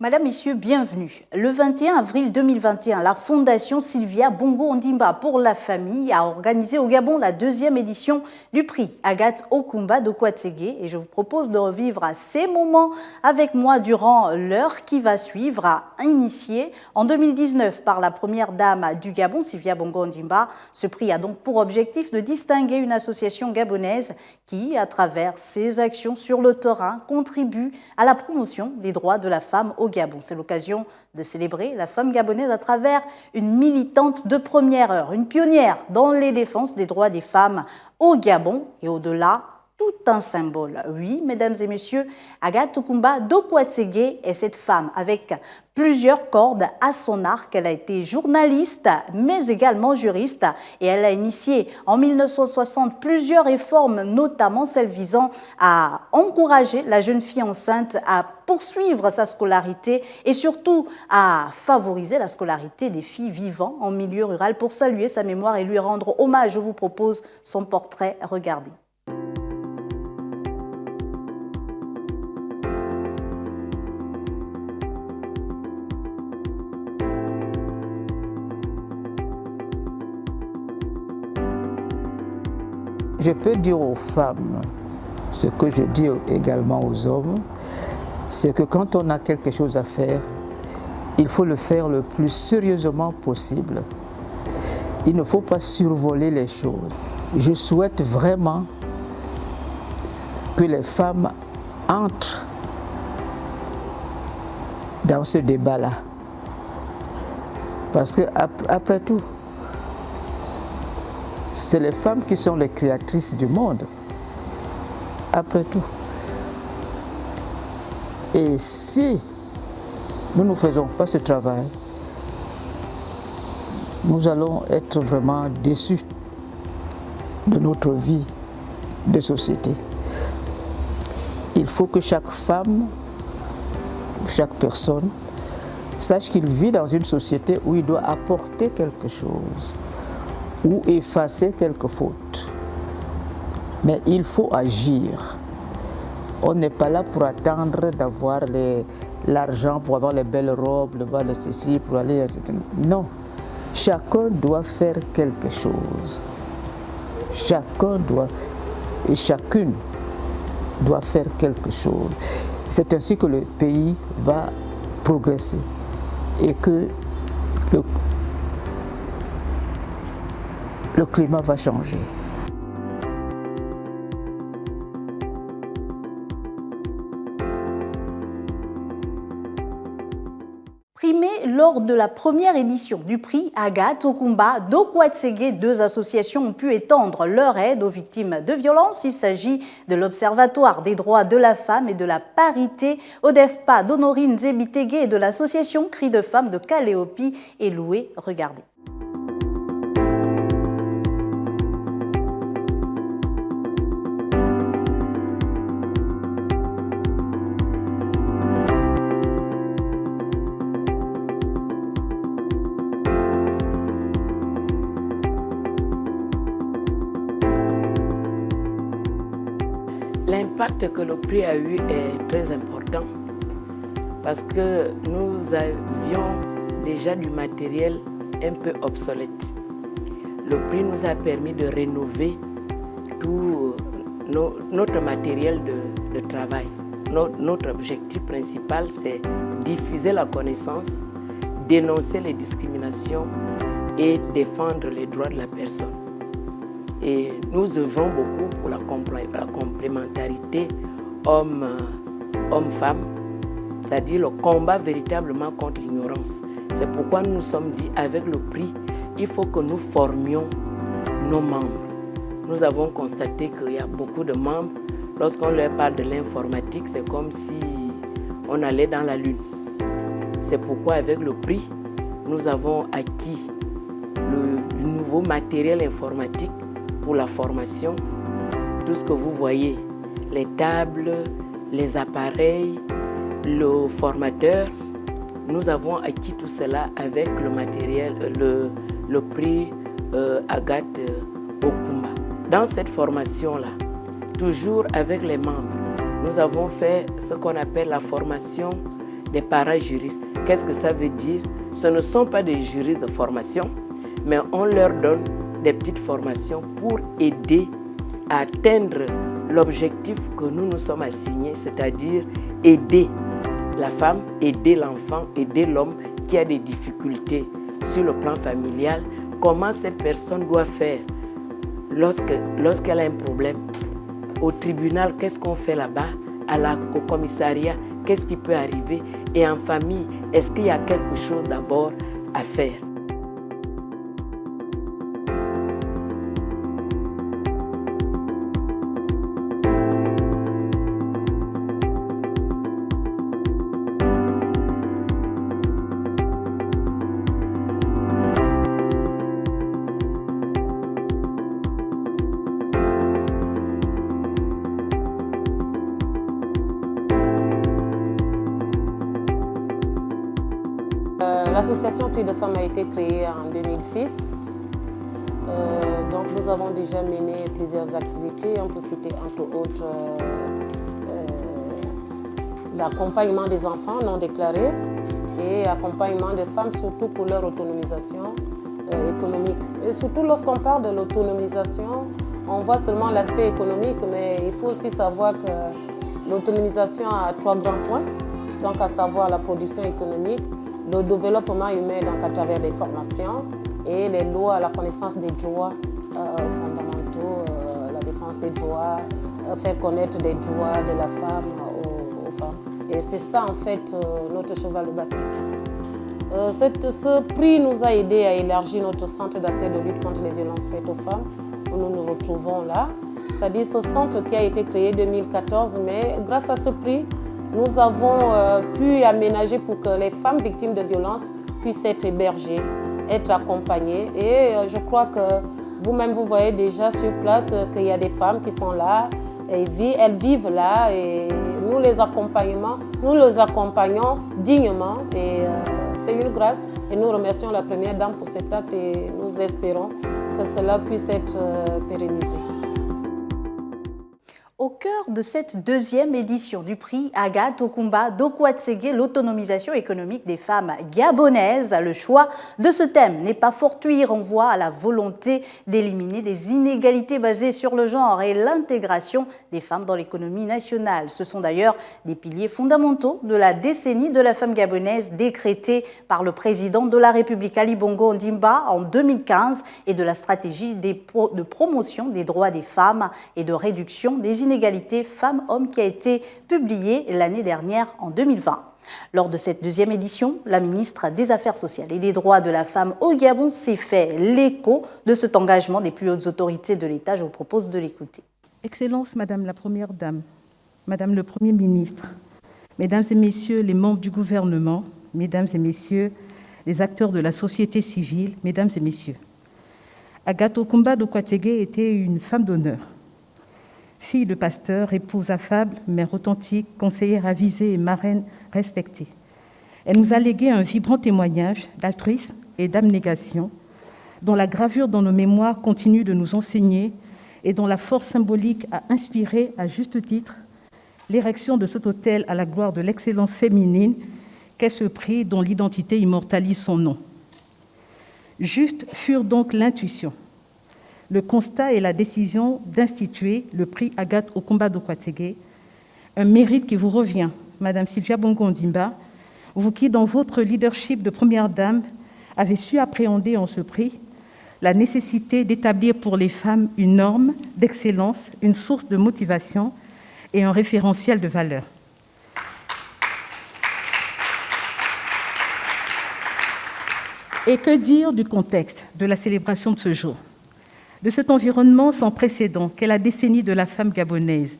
Madame, Messieurs, bienvenue. Le 21 avril 2021, la Fondation Sylvia Bongo Ondimba pour la famille a organisé au Gabon la deuxième édition du prix Agathe Okumba d'Okwatsege et je vous propose de revivre ces moments avec moi durant l'heure qui va suivre, initiée en 2019 par la première dame du Gabon, Sylvia Bongo Ondimba. Ce prix a donc pour objectif de distinguer une association gabonaise qui, à travers ses actions sur le terrain, contribue à la promotion des droits de la femme au Gabon. C'est l'occasion de célébrer la femme gabonaise à travers une militante de première heure, une pionnière dans les défenses des droits des femmes au Gabon et au-delà, tout un symbole. Oui, mesdames et messieurs, Agathe Okumba d'Okwatsege est cette femme avec plusieurs cordes à son arc. Elle a été journaliste, mais également juriste, et elle a initié en 1960 plusieurs réformes, notamment celles visant à encourager la jeune fille enceinte à poursuivre sa scolarité et surtout à favoriser la scolarité des filles vivant en milieu rural. Pour saluer sa mémoire et lui rendre hommage, je vous propose son portrait. Regardez. Je peux dire aux femmes ce que je dis également aux hommes, c'est que quand on a quelque chose à faire, il faut le faire le plus sérieusement possible. Il ne faut pas survoler les choses. Je souhaite vraiment que les femmes entrent dans ce débat-là. Parce que après tout, c'est les femmes qui sont les créatrices du monde, après tout. Et si nous ne faisons pas ce travail, nous allons être vraiment déçus de notre vie de société. Il faut que chaque femme, chaque personne, sache qu'il vit dans une société où il doit apporter quelque chose, ou effacer quelques fautes. Mais il faut agir. On n'est pas là pour attendre d'avoir l'argent, pour avoir les belles robes, le ceci, pour aller, etc. Non. Chacun doit faire quelque chose. Chacun doit, et chacune doit faire quelque chose. C'est ainsi que le pays va progresser et que le climat va changer. Primée lors de la première édition du prix Agathe Okumba d'Okwatsege, deux associations ont pu étendre leur aide aux victimes de violences. Il s'agit de l'Observatoire des droits de la femme et de la parité, ODEFPA d'Honorine Zebitege et de l'association Cris de femmes de Caléopi et Loué. Regardez. L'impact que le prix a eu est très important parce que nous avions déjà du matériel un peu obsolète. Le prix nous a permis de rénover tout notre matériel de travail. Notre objectif principal, c'est diffuser la connaissance, dénoncer les discriminations et défendre les droits de la personne. Et nous œuvrons beaucoup pour la complémentarité homme-femme, c'est-à-dire le combat véritablement contre l'ignorance. C'est pourquoi nous nous sommes dit, avec le prix, il faut que nous formions nos membres. Nous avons constaté qu'il y a beaucoup de membres, lorsqu'on leur parle de l'informatique, c'est comme si on allait dans la lune. C'est pourquoi avec le prix, nous avons acquis le nouveau matériel informatique pour la formation, tout ce que vous voyez, les tables, les appareils, le formateur, nous avons acquis tout cela avec le matériel, le prix Agathe Okumba. Dans cette formation-là, toujours avec les membres, nous avons fait ce qu'on appelle la formation des parajuristes. Qu'est-ce que ça veut dire? Ce ne sont pas des juristes de formation, mais on leur donne des petites formations pour aider à atteindre l'objectif que nous nous sommes assignés, c'est-à-dire aider la femme, aider l'enfant, aider l'homme qui a des difficultés sur le plan familial. Comment cette personne doit faire lorsqu'elle a un problème? Au tribunal, qu'est-ce qu'on fait là-bas? Au commissariat, qu'est-ce qui peut arriver? Et en famille, est-ce qu'il y a quelque chose d'abord à faire? L'association Cris de Femmes a été créée en 2006. Donc nous avons déjà mené plusieurs activités. On peut citer entre autres l'accompagnement des enfants non déclarés et accompagnement des femmes, surtout pour leur autonomisation économique. Et surtout lorsqu'on parle de l'autonomisation, on voit seulement l'aspect économique, mais il faut aussi savoir que l'autonomisation a 3 grands points, donc à savoir la production économique, le développement humain donc à travers des formations et les lois, la connaissance des droits fondamentaux, la défense des droits, faire connaître les droits de la femme aux femmes. Et c'est ça en fait notre cheval de bataille. Ce prix nous a aidé à élargir notre centre d'accueil de lutte contre les violences faites aux femmes, où nous nous retrouvons là. C'est-à-dire ce centre qui a été créé en 2014, mais grâce à ce prix, nous avons pu aménager pour que les femmes victimes de violences puissent être hébergées, être accompagnées. Et je crois que vous-même, vous voyez déjà sur place qu'il y a des femmes qui sont là, elles vivent là et nous les accompagnons dignement. Et c'est une grâce. Et nous remercions la Première Dame pour cet acte et nous espérons que cela puisse être pérennisé. Au cœur de cette 2e édition du prix Agathe Okumba d'Okwatsege, l'autonomisation économique des femmes gabonaises, le choix de ce thème n'est pas fortuit. Il renvoie à la volonté d'éliminer les inégalités basées sur le genre et l'intégration des femmes dans l'économie nationale. Ce sont d'ailleurs des piliers fondamentaux de la décennie de la femme gabonaise décrétée par le président de la République Ali Bongo Ondimba en 2015 et de la stratégie de promotion des droits des femmes et de réduction des inégalités femmes-hommes qui a été publiée l'année dernière en 2020. Lors de cette 2e édition, la ministre des Affaires sociales et des droits de la femme au Gabon s'est fait l'écho de cet engagement des plus hautes autorités de l'État. Je vous propose de l'écouter. Excellence, Madame la Première Dame, Madame le Premier ministre, Mesdames et Messieurs les membres du gouvernement, Mesdames et Messieurs les acteurs de la société civile, Mesdames et Messieurs. Agathe Okumba d'Okwatsege était une femme d'honneur. Fille de pasteur, épouse affable, mère authentique, conseillère avisée et marraine respectée. Elle nous a légué un vibrant témoignage d'altruisme et d'abnégation, dont la gravure dans nos mémoires continue de nous enseigner et dont la force symbolique a inspiré, à juste titre, l'érection de cet autel à la gloire de l'excellence féminine qu'est ce prix dont l'identité immortalise son nom. Juste furent donc l'intuition, le constat et la décision d'instituer le prix Agathe Okumba d'Okwatsege, un mérite qui vous revient, Madame Sylvia Bongo Ondimba, vous qui, dans votre leadership de Première Dame, avez su appréhender en ce prix la nécessité d'établir pour les femmes une norme d'excellence, une source de motivation et un référentiel de valeur. Et que dire du contexte de la célébration de ce jour ? De cet environnement sans précédent qu'est la décennie de la femme gabonaise,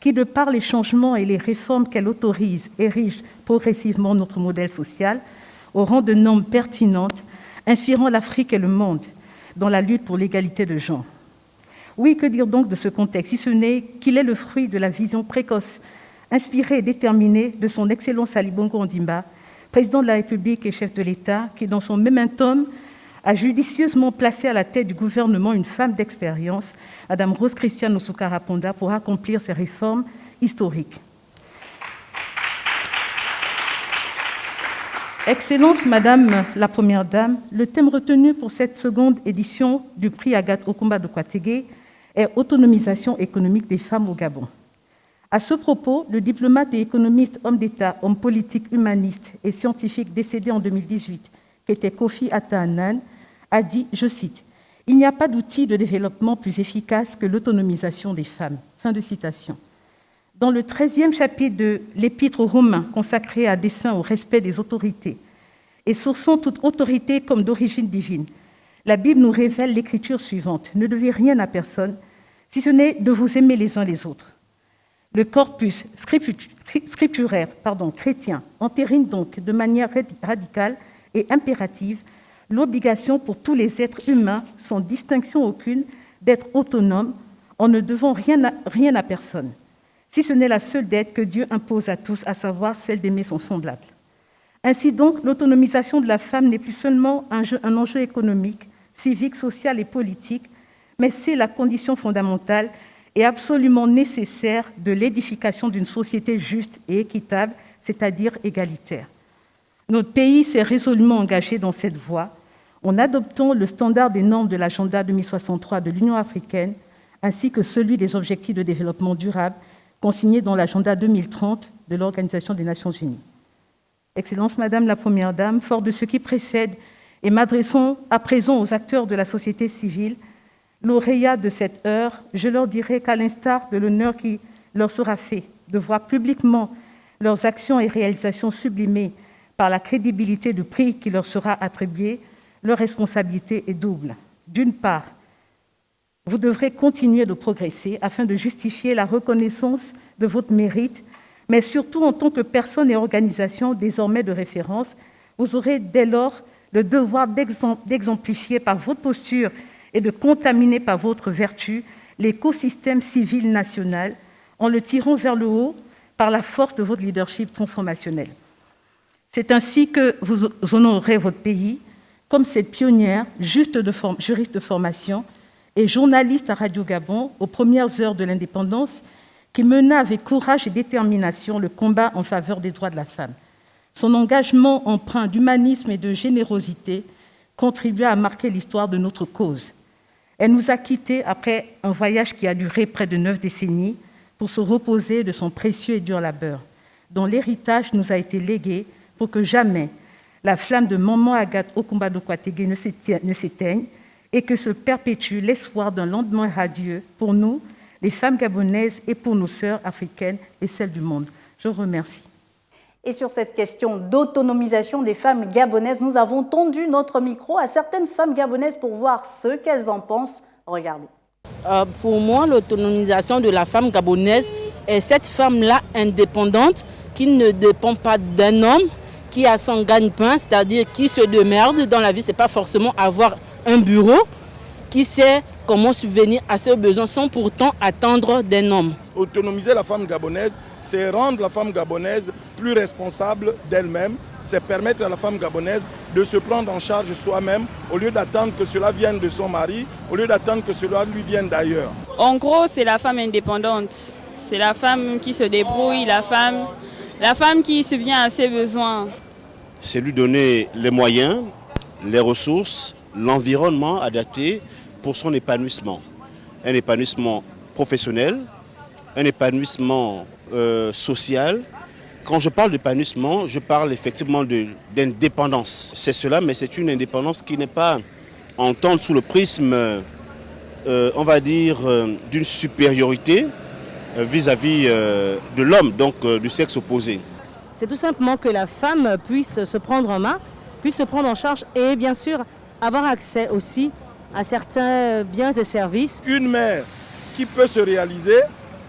qui, de par les changements et les réformes qu'elle autorise, érige progressivement notre modèle social au rang de normes pertinentes, inspirant l'Afrique et le monde dans la lutte pour l'égalité de genre. Oui, que dire donc de ce contexte, si ce n'est qu'il est le fruit de la vision précoce, inspirée et déterminée de son Excellence Ali Bongo Ondimba, président de la République et chef de l'État, qui, dans son momentum, a judicieusement placé à la tête du gouvernement une femme d'expérience, Madame Rose Christiane Nosukara Ponda, pour accomplir ces réformes historiques. Excellence, Madame la Première Dame, le thème retenu pour cette seconde édition du prix Agathe Okoumba de Kwategué est « Autonomisation économique des femmes au Gabon ». À ce propos, le diplomate et économiste, homme d'État, homme politique, humaniste et scientifique décédé en 2018, qui était Kofi Annan, a dit, je cite, « Il n'y a pas d'outil de développement plus efficace que l'autonomisation des femmes ». Fin de citation. Dans le 13e chapitre de l'Épître aux Romains, consacré à dessein au respect des autorités et sourçant toute autorité comme d'origine divine, la Bible nous révèle l'écriture suivante. « Ne devez rien à personne, si ce n'est de vous aimer les uns les autres. » Le corpus scripturaire chrétien entérine donc de manière radicale et impérative l'obligation pour tous les êtres humains, sans distinction aucune, d'être autonomes en ne devant rien à personne, si ce n'est la seule dette que Dieu impose à tous, à savoir celle d'aimer son semblable. Ainsi donc, l'autonomisation de la femme n'est plus seulement un enjeu économique, civique, social et politique, mais c'est la condition fondamentale et absolument nécessaire de l'édification d'une société juste et équitable, c'est-à-dire égalitaire. Notre pays s'est résolument engagé dans cette voie en adoptant le standard des normes de l'agenda 2063 de l'Union africaine, ainsi que celui des objectifs de développement durable consignés dans l'agenda 2030 de l'Organisation des Nations Unies. Excellence, Madame la Première Dame, fort de ce qui précède et m'adressant à présent aux acteurs de la société civile, lauréats de cette heure, je leur dirai qu'à l'instar de l'honneur qui leur sera fait de voir publiquement leurs actions et réalisations sublimées par la crédibilité du prix qui leur sera attribué, leur responsabilité est double. D'une part, vous devrez continuer de progresser afin de justifier la reconnaissance de votre mérite, mais surtout en tant que personne et organisation désormais de référence, vous aurez dès lors le devoir d'exemplifier par votre posture et de contaminer par votre vertu l'écosystème civil national en le tirant vers le haut par la force de votre leadership transformationnel. C'est ainsi que vous honorerez votre pays comme cette pionnière, juriste de formation et journaliste à Radio Gabon aux premières heures de l'indépendance, qui mena avec courage et détermination le combat en faveur des droits de la femme. Son engagement empreint d'humanisme et de générosité contribua à marquer l'histoire de notre cause. Elle nous a quittés après un voyage qui a duré près de 9 décennies pour se reposer de son précieux et dur labeur, dont l'héritage nous a été légué pour que jamais la flamme de Maman Agathe Okoumba de Kwategué ne s'éteigne et que se perpétue l'espoir d'un lendemain radieux pour nous, les femmes gabonaises, et pour nos sœurs africaines et celles du monde. Je vous remercie. Et sur cette question d'autonomisation des femmes gabonaises, nous avons tendu notre micro à certaines femmes gabonaises pour voir ce qu'elles en pensent. Regardez. Pour moi, l'autonomisation de la femme gabonaise est cette femme-là indépendante qui ne dépend pas d'un homme, qui a son gagne-pain, c'est-à-dire qui se démerde dans la vie. Ce n'est pas forcément avoir un bureau, qui sait comment subvenir à ses besoins sans pourtant attendre d'un homme. Autonomiser la femme gabonaise, c'est rendre la femme gabonaise plus responsable d'elle-même, c'est permettre à la femme gabonaise de se prendre en charge soi-même au lieu d'attendre que cela vienne de son mari, au lieu d'attendre que cela lui vienne d'ailleurs. En gros, c'est la femme indépendante, c'est la femme qui se débrouille, la femme qui subvient à ses besoins. C'est lui donner les moyens, les ressources, l'environnement adapté pour son épanouissement. Un épanouissement professionnel, un épanouissement social. Quand je parle d'épanouissement, je parle effectivement d'indépendance. C'est cela, mais c'est une indépendance qui n'est pas entendre sous le prisme, on va dire, d'une supériorité vis-à-vis de l'homme, donc du sexe opposé. C'est tout simplement que la femme puisse se prendre en main, puisse se prendre en charge et bien sûr avoir accès aussi à certains biens et services. Une mère qui peut se réaliser,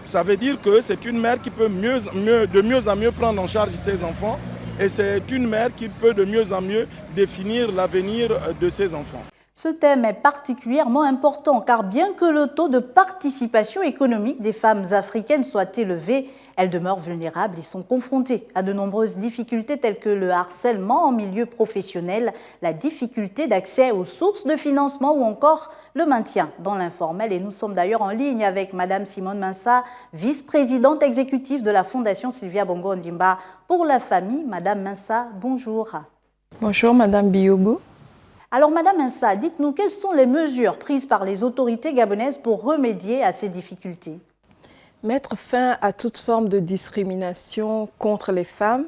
ça veut dire que c'est une mère qui peut de mieux en mieux prendre en charge ses enfants et c'est une mère qui peut de mieux en mieux définir l'avenir de ses enfants. Ce thème est particulièrement important car bien que le taux de participation économique des femmes africaines soit élevé, elles demeurent vulnérables et sont confrontées à de nombreuses difficultés telles que le harcèlement en milieu professionnel, la difficulté d'accès aux sources de financement ou encore le maintien dans l'informel. Et nous sommes d'ailleurs en ligne avec Madame Simone Mensa, vice-présidente exécutive de la Fondation Sylvia Bongo Ondimba pour la famille. Madame Mensa, bonjour. Bonjour Madame Biogo. Alors Madame Insa, dites-nous quelles sont les mesures prises par les autorités gabonaises pour remédier à ces difficultés? Mettre fin à toute forme de discrimination contre les femmes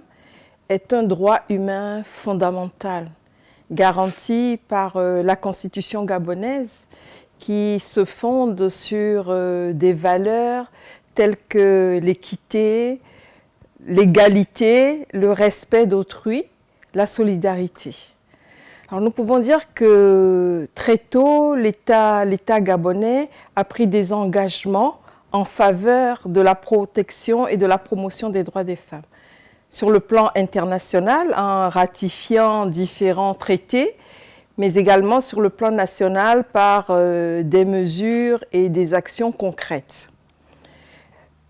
est un droit humain fondamental, garanti par la Constitution gabonaise qui se fonde sur des valeurs telles que l'équité, l'égalité, le respect d'autrui, la solidarité. Alors nous pouvons dire que très tôt, l'État gabonais a pris des engagements en faveur de la protection et de la promotion des droits des femmes. Sur le plan international, en ratifiant différents traités, mais également sur le plan national par des mesures et des actions concrètes.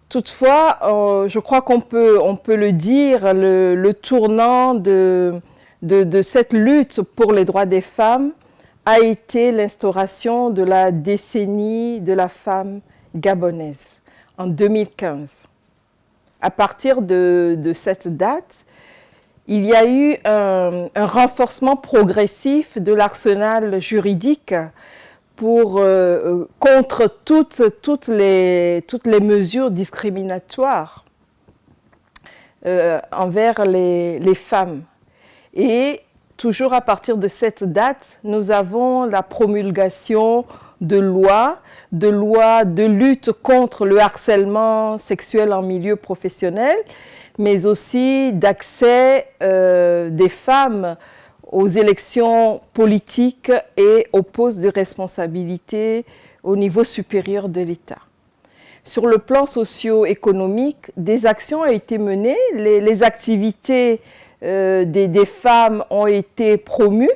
Toutefois, je crois qu'on peut le dire, le tournant de cette lutte pour les droits des femmes a été l'instauration de la décennie de la femme gabonaise en 2015. À partir de cette date, il y a eu un renforcement progressif de l'arsenal juridique contre toutes les mesures discriminatoires envers les femmes. Et toujours à partir de cette date, nous avons la promulgation de lois de lutte contre le harcèlement sexuel en milieu professionnel, mais aussi d'accès des femmes aux élections politiques et aux postes de responsabilité au niveau supérieur de l'État. Sur le plan socio-économique, des actions ont été menées, les activités des femmes ont été promues,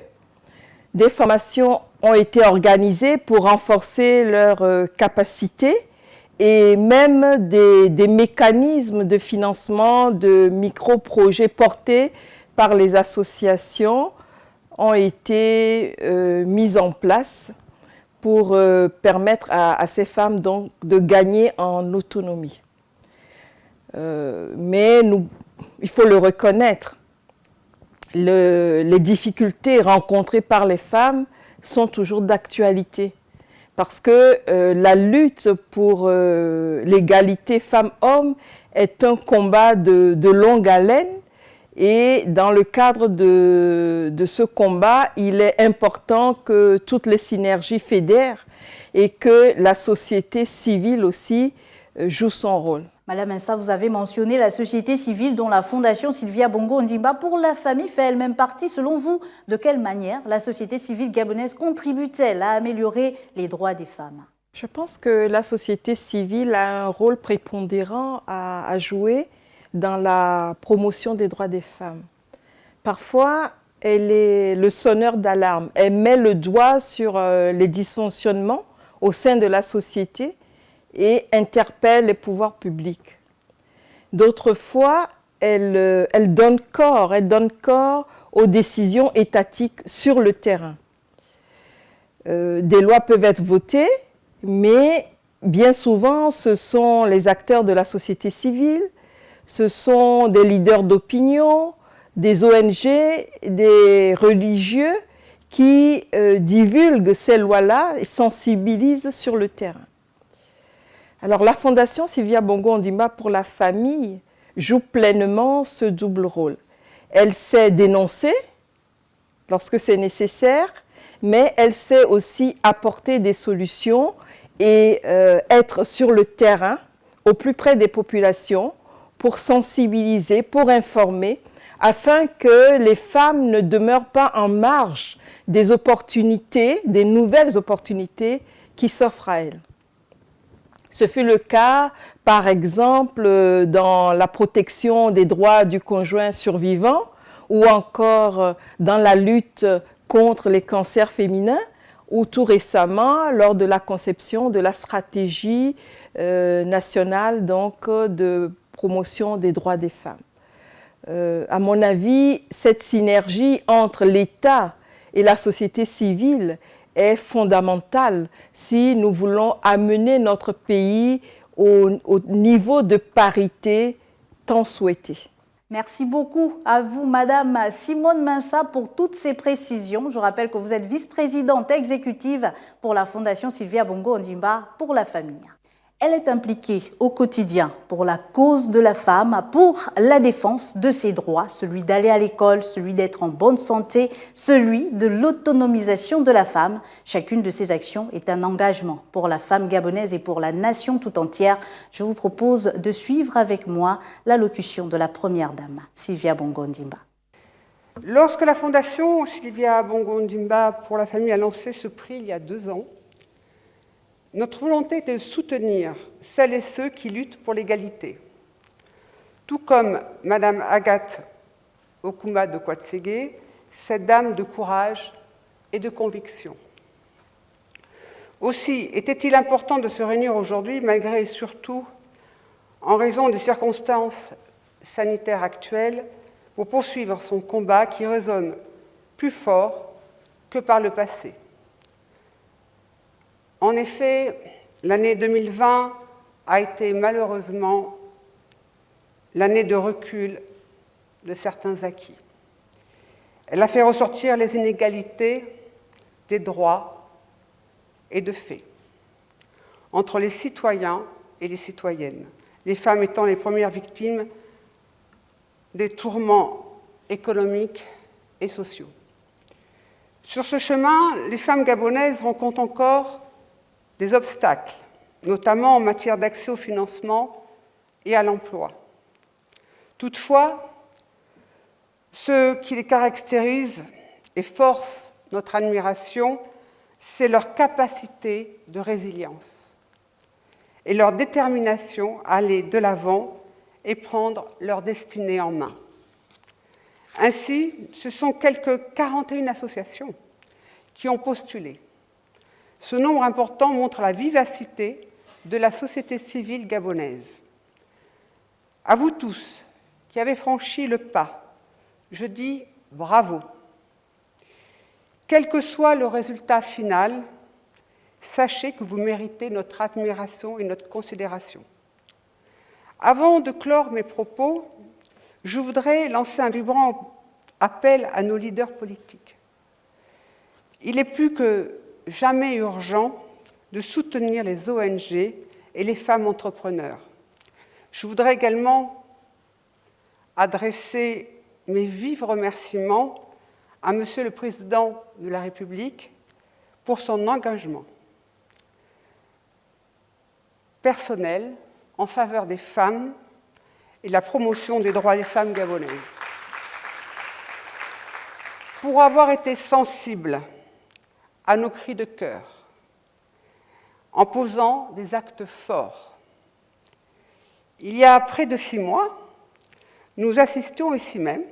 des formations ont été organisées pour renforcer leurs capacités et même des mécanismes de financement de micro-projets portés par les associations ont été mis en place pour permettre à ces femmes donc, de gagner en autonomie. Mais il faut le reconnaître, les difficultés rencontrées par les femmes sont toujours d'actualité parce que la lutte pour l'égalité femmes-hommes est un combat de longue haleine et dans le cadre de ce combat, il est important que toutes les synergies fédèrent et que la société civile aussi joue son rôle. Madame Insa, vous avez mentionné la société civile dont la Fondation Sylvia Bongo Ondimba pour la famille fait elle-même partie. Selon vous, de quelle manière la société civile gabonaise contribue-t-elle à améliorer les droits des femmes? Je pense que la société civile a un rôle prépondérant à jouer dans la promotion des droits des femmes. Parfois, elle est le sonneur d'alarme. Elle met le doigt sur les dysfonctionnements au sein de la société et interpelle les pouvoirs publics. D'autres fois, elle donne corps aux décisions étatiques sur le terrain. Des lois peuvent être votées, mais bien souvent, ce sont les acteurs de la société civile, ce sont des leaders d'opinion, des ONG, des religieux qui divulguent ces lois-là et sensibilisent sur le terrain. Alors la Fondation Sylvia Bongo Ondimba pour la famille joue pleinement ce double rôle. Elle sait dénoncer lorsque c'est nécessaire, mais elle sait aussi apporter des solutions et être sur le terrain, au plus près des populations, pour sensibiliser, pour informer, afin que les femmes ne demeurent pas en marge des opportunités, des nouvelles opportunités qui s'offrent à elles. Ce fut le cas, par exemple, dans la protection des droits du conjoint survivant ou encore dans la lutte contre les cancers féminins ou tout récemment lors de la conception de la stratégie nationale donc, de promotion des droits des femmes. À mon avis, cette synergie entre l'État et la société civile est fondamentale si nous voulons amener notre pays au niveau de parité tant souhaité. Merci beaucoup à vous, Madame Simone Mensa, pour toutes ces précisions. Je rappelle que vous êtes vice-présidente exécutive pour la Fondation Sylvia Bongo Ondimba pour la famille. Elle est impliquée au quotidien pour la cause de la femme, pour la défense de ses droits, celui d'aller à l'école, celui d'être en bonne santé, celui de l'autonomisation de la femme. Chacune de ces actions est un engagement pour la femme gabonaise et pour la nation tout entière. Je vous propose de suivre avec moi l'allocution de la première dame, Sylvia Bongo Ondimba. Lorsque la Fondation Sylvia Bongo Ondimba pour la famille a lancé ce prix il y a 2 ans, notre volonté était de soutenir celles et ceux qui luttent pour l'égalité. Tout comme Madame Agathe Okoumba de Coatsege, cette dame de courage et de conviction. Aussi, était-il important de se réunir aujourd'hui, malgré et surtout en raison des circonstances sanitaires actuelles, pour poursuivre son combat qui résonne plus fort que par le passé. En effet, l'année 2020 a été malheureusement l'année de recul de certains acquis. Elle a fait ressortir les inégalités des droits et de fait entre les citoyens et les citoyennes, les femmes étant les premières victimes des tourments économiques et sociaux. Sur ce chemin, les femmes gabonaises rencontrent encore des obstacles, notamment en matière d'accès au financement et à l'emploi. Toutefois, ce qui les caractérise et force notre admiration, c'est leur capacité de résilience et leur détermination à aller de l'avant et prendre leur destinée en main. Ainsi, ce sont quelques 41 associations qui ont postulé. Ce nombre important montre la vivacité de la société civile gabonaise. À vous tous qui avez franchi le pas, je dis bravo. Quel que soit le résultat final, sachez que vous méritez notre admiration et notre considération. Avant de clore mes propos, je voudrais lancer un vibrant appel à nos leaders politiques. Il est plus que jamais urgent de soutenir les ONG et les femmes entrepreneurs. Je voudrais également adresser mes vifs remerciements à Monsieur le Président de la République pour son engagement personnel en faveur des femmes et la promotion des droits des femmes gabonaises. Pour avoir été sensible à nos cris de cœur, en posant des actes forts. Il y a près de 6 mois, nous assistions ici même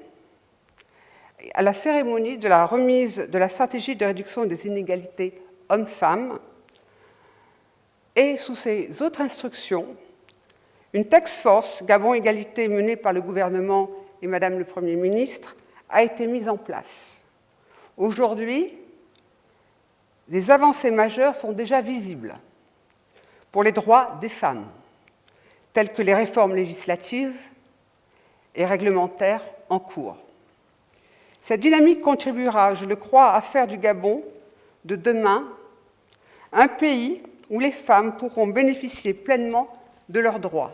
à la cérémonie de la remise de la stratégie de réduction des inégalités hommes-femmes et sous ces autres instructions, une task force Gabon Égalité menée par le gouvernement et Madame le Premier ministre a été mise en place. Aujourd'hui, des avancées majeures sont déjà visibles pour les droits des femmes, telles que les réformes législatives et réglementaires en cours. Cette dynamique contribuera, je le crois, à faire du Gabon de demain un pays où les femmes pourront bénéficier pleinement de leurs droits.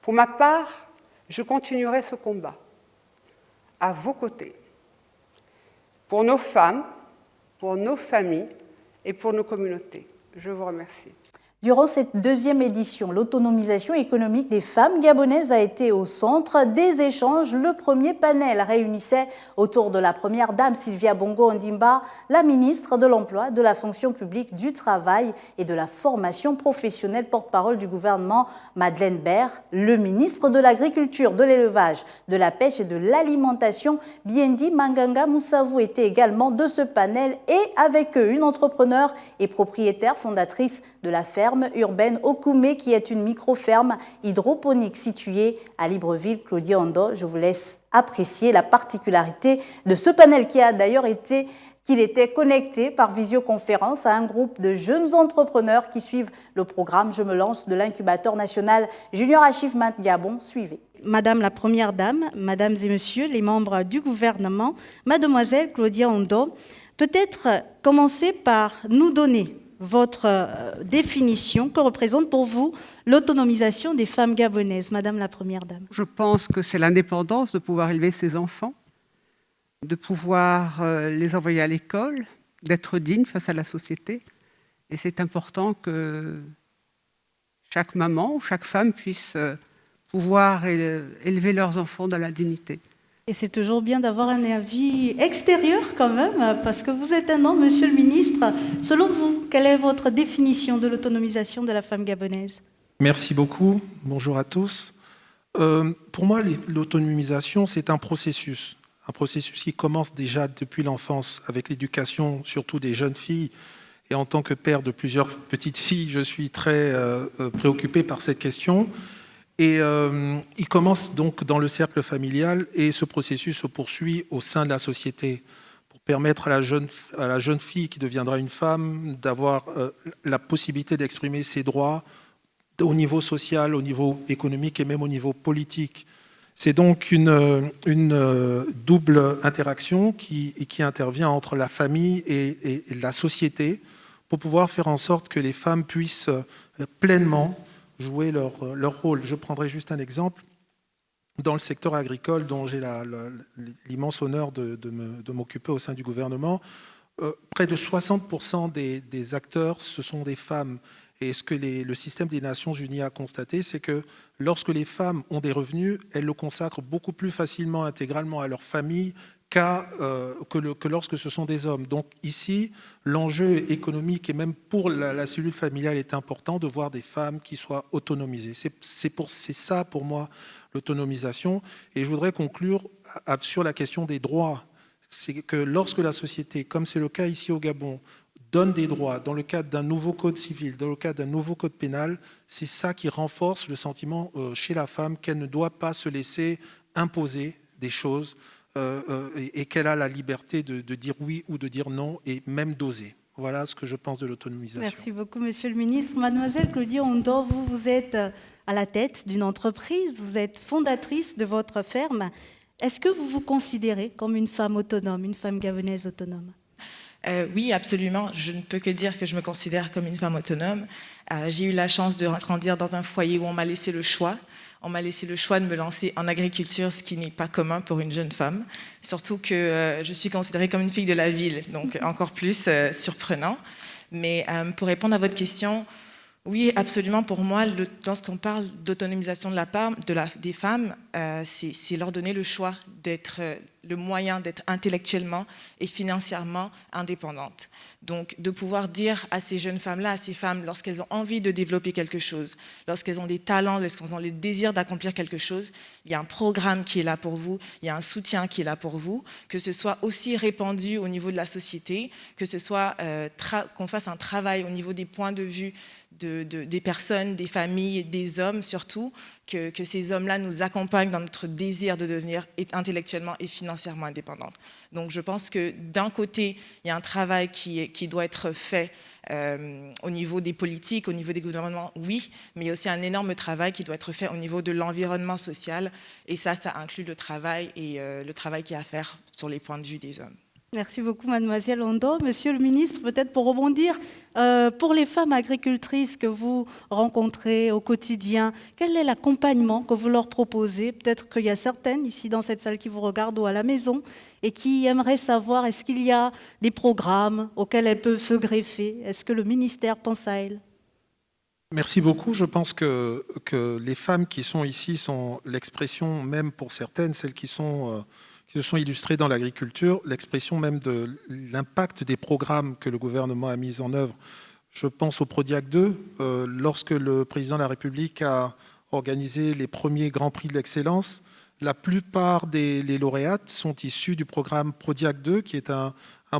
Pour ma part, je continuerai ce combat à vos côtés, pour nos femmes, pour nos familles et pour nos communautés. Je vous remercie. Durant cette 2e édition, l'autonomisation économique des femmes gabonaises a été au centre des échanges. Le premier panel réunissait autour de la première dame Sylvia Bongo Ondimba, la ministre de l'Emploi, de la fonction publique, du travail et de la formation professionnelle, porte-parole du gouvernement Madeleine Baird, le ministre de l'Agriculture, de l'Élevage, de la Pêche et de l'Alimentation, Biendi Manganga Moussavou, était également de ce panel et avec eux une entrepreneure et propriétaire fondatrice de la ferme urbaine Okoumé, qui est une micro-ferme hydroponique située à Libreville. Claudia Ondo, je vous laisse apprécier la particularité de ce panel qui a d'ailleurs été qu'il était connecté par visioconférence à un groupe de jeunes entrepreneurs qui suivent le programme Je me lance de l'incubateur national Junior Achievement Gabon. Suivez. Madame la Première Dame, Mesdames et Messieurs les membres du gouvernement, Mademoiselle Claudia Ondo, peut-être commencer par nous donner votre définition que représente pour vous l'autonomisation des femmes gabonaises. Madame la Première Dame. Je pense que c'est l'indépendance de pouvoir élever ses enfants, de pouvoir les envoyer à l'école, d'être digne face à la société. Et c'est important que chaque maman ou chaque femme puisse pouvoir élever leurs enfants dans la dignité. Et c'est toujours bien d'avoir un avis extérieur quand même, parce que vous êtes un homme, Monsieur le Ministre. Selon vous, quelle est votre définition de l'autonomisation de la femme gabonaise? Merci beaucoup. Bonjour à tous. Pour moi, l'autonomisation, c'est un processus qui commence déjà depuis l'enfance, avec l'éducation, surtout des jeunes filles. Et en tant que père de plusieurs petites filles, je suis très préoccupé par cette question. Et il commence donc dans le cercle familial et ce processus se poursuit au sein de la société pour permettre à la jeune fille qui deviendra une femme d'avoir la possibilité d'exprimer ses droits au niveau social, au niveau économique et même au niveau politique. C'est donc une double interaction qui intervient entre la famille et la société pour pouvoir faire en sorte que les femmes puissent pleinement jouer leur rôle. Je prendrai juste un exemple. Dans le secteur agricole, dont j'ai l'immense honneur de m'occuper au sein du gouvernement, près de 60% des acteurs, ce sont des femmes. Et ce que le système des Nations Unies a constaté, c'est que lorsque les femmes ont des revenus, elles le consacrent beaucoup plus facilement, intégralement à leur famille que lorsque ce sont des hommes. Donc ici, l'enjeu économique et même pour la cellule familiale est important de voir des femmes qui soient autonomisées. C'est ça pour moi l'autonomisation. Et je voudrais conclure sur la question des droits. C'est que lorsque la société, comme c'est le cas ici au Gabon, donne des droits dans le cadre d'un nouveau code civil, dans le cadre d'un nouveau code pénal, c'est ça qui renforce le sentiment chez la femme qu'elle ne doit pas se laisser imposer des choses et qu'elle a la liberté de dire oui ou de dire non et même d'oser. Voilà ce que je pense de l'autonomisation. Merci beaucoup, Monsieur le Ministre. Mademoiselle Claudia Ondo, vous êtes à la tête d'une entreprise, vous êtes fondatrice de votre ferme. Est-ce que vous vous considérez comme une femme autonome, une femme gabonaise autonome? Oui, absolument. Je ne peux que dire que je me considère comme une femme autonome. J'ai eu la chance de grandir dans un foyer où on m'a laissé le choix. On m'a laissé le choix de me lancer en agriculture, ce qui n'est pas commun pour une jeune femme. Surtout que je suis considérée comme une fille de la ville, donc encore plus surprenant. Mais pour répondre à votre question, oui, absolument. Pour moi, lorsqu'on parle d'autonomisation des femmes, c'est leur donner le choix d'être le moyen d'être intellectuellement et financièrement indépendantes. Donc, de pouvoir dire à ces jeunes femmes-là, à ces femmes, lorsqu'elles ont envie de développer quelque chose, lorsqu'elles ont des talents, lorsqu'elles ont le désir d'accomplir quelque chose, il y a un programme qui est là pour vous, il y a un soutien qui est là pour vous, que ce soit aussi répandu au niveau de la société, que ce soit qu'on fasse un travail au niveau des points de vue des personnes, des familles, des hommes surtout, que ces hommes-là nous accompagnent dans notre désir de devenir intellectuellement et financièrement indépendantes. Donc je pense que d'un côté, il y a un travail qui doit être fait au niveau des politiques, au niveau des gouvernements, oui, mais il y a aussi un énorme travail qui doit être fait au niveau de l'environnement social, et ça inclut le travail et le travail qu'il y a à faire sur les points de vue des hommes. Merci beaucoup, Mademoiselle Ondo. Monsieur le Ministre, peut-être pour rebondir, pour les femmes agricultrices que vous rencontrez au quotidien, quel est l'accompagnement que vous leur proposez? Peut-être qu'il y a certaines ici dans cette salle qui vous regardent ou à la maison et qui aimeraient savoir, est-ce qu'il y a des programmes auxquels elles peuvent se greffer? Est-ce que le ministère pense à elles? Merci beaucoup. Je pense que les femmes qui sont ici sont l'expression même pour certaines, celles qui se sont illustrées dans l'agriculture, l'expression même de l'impact des programmes que le gouvernement a mis en œuvre. Je pense au Prodiac 2, lorsque le président de la République a organisé les premiers Grands Prix de l'excellence, la plupart des lauréates sont issus du programme Prodiac 2, qui est un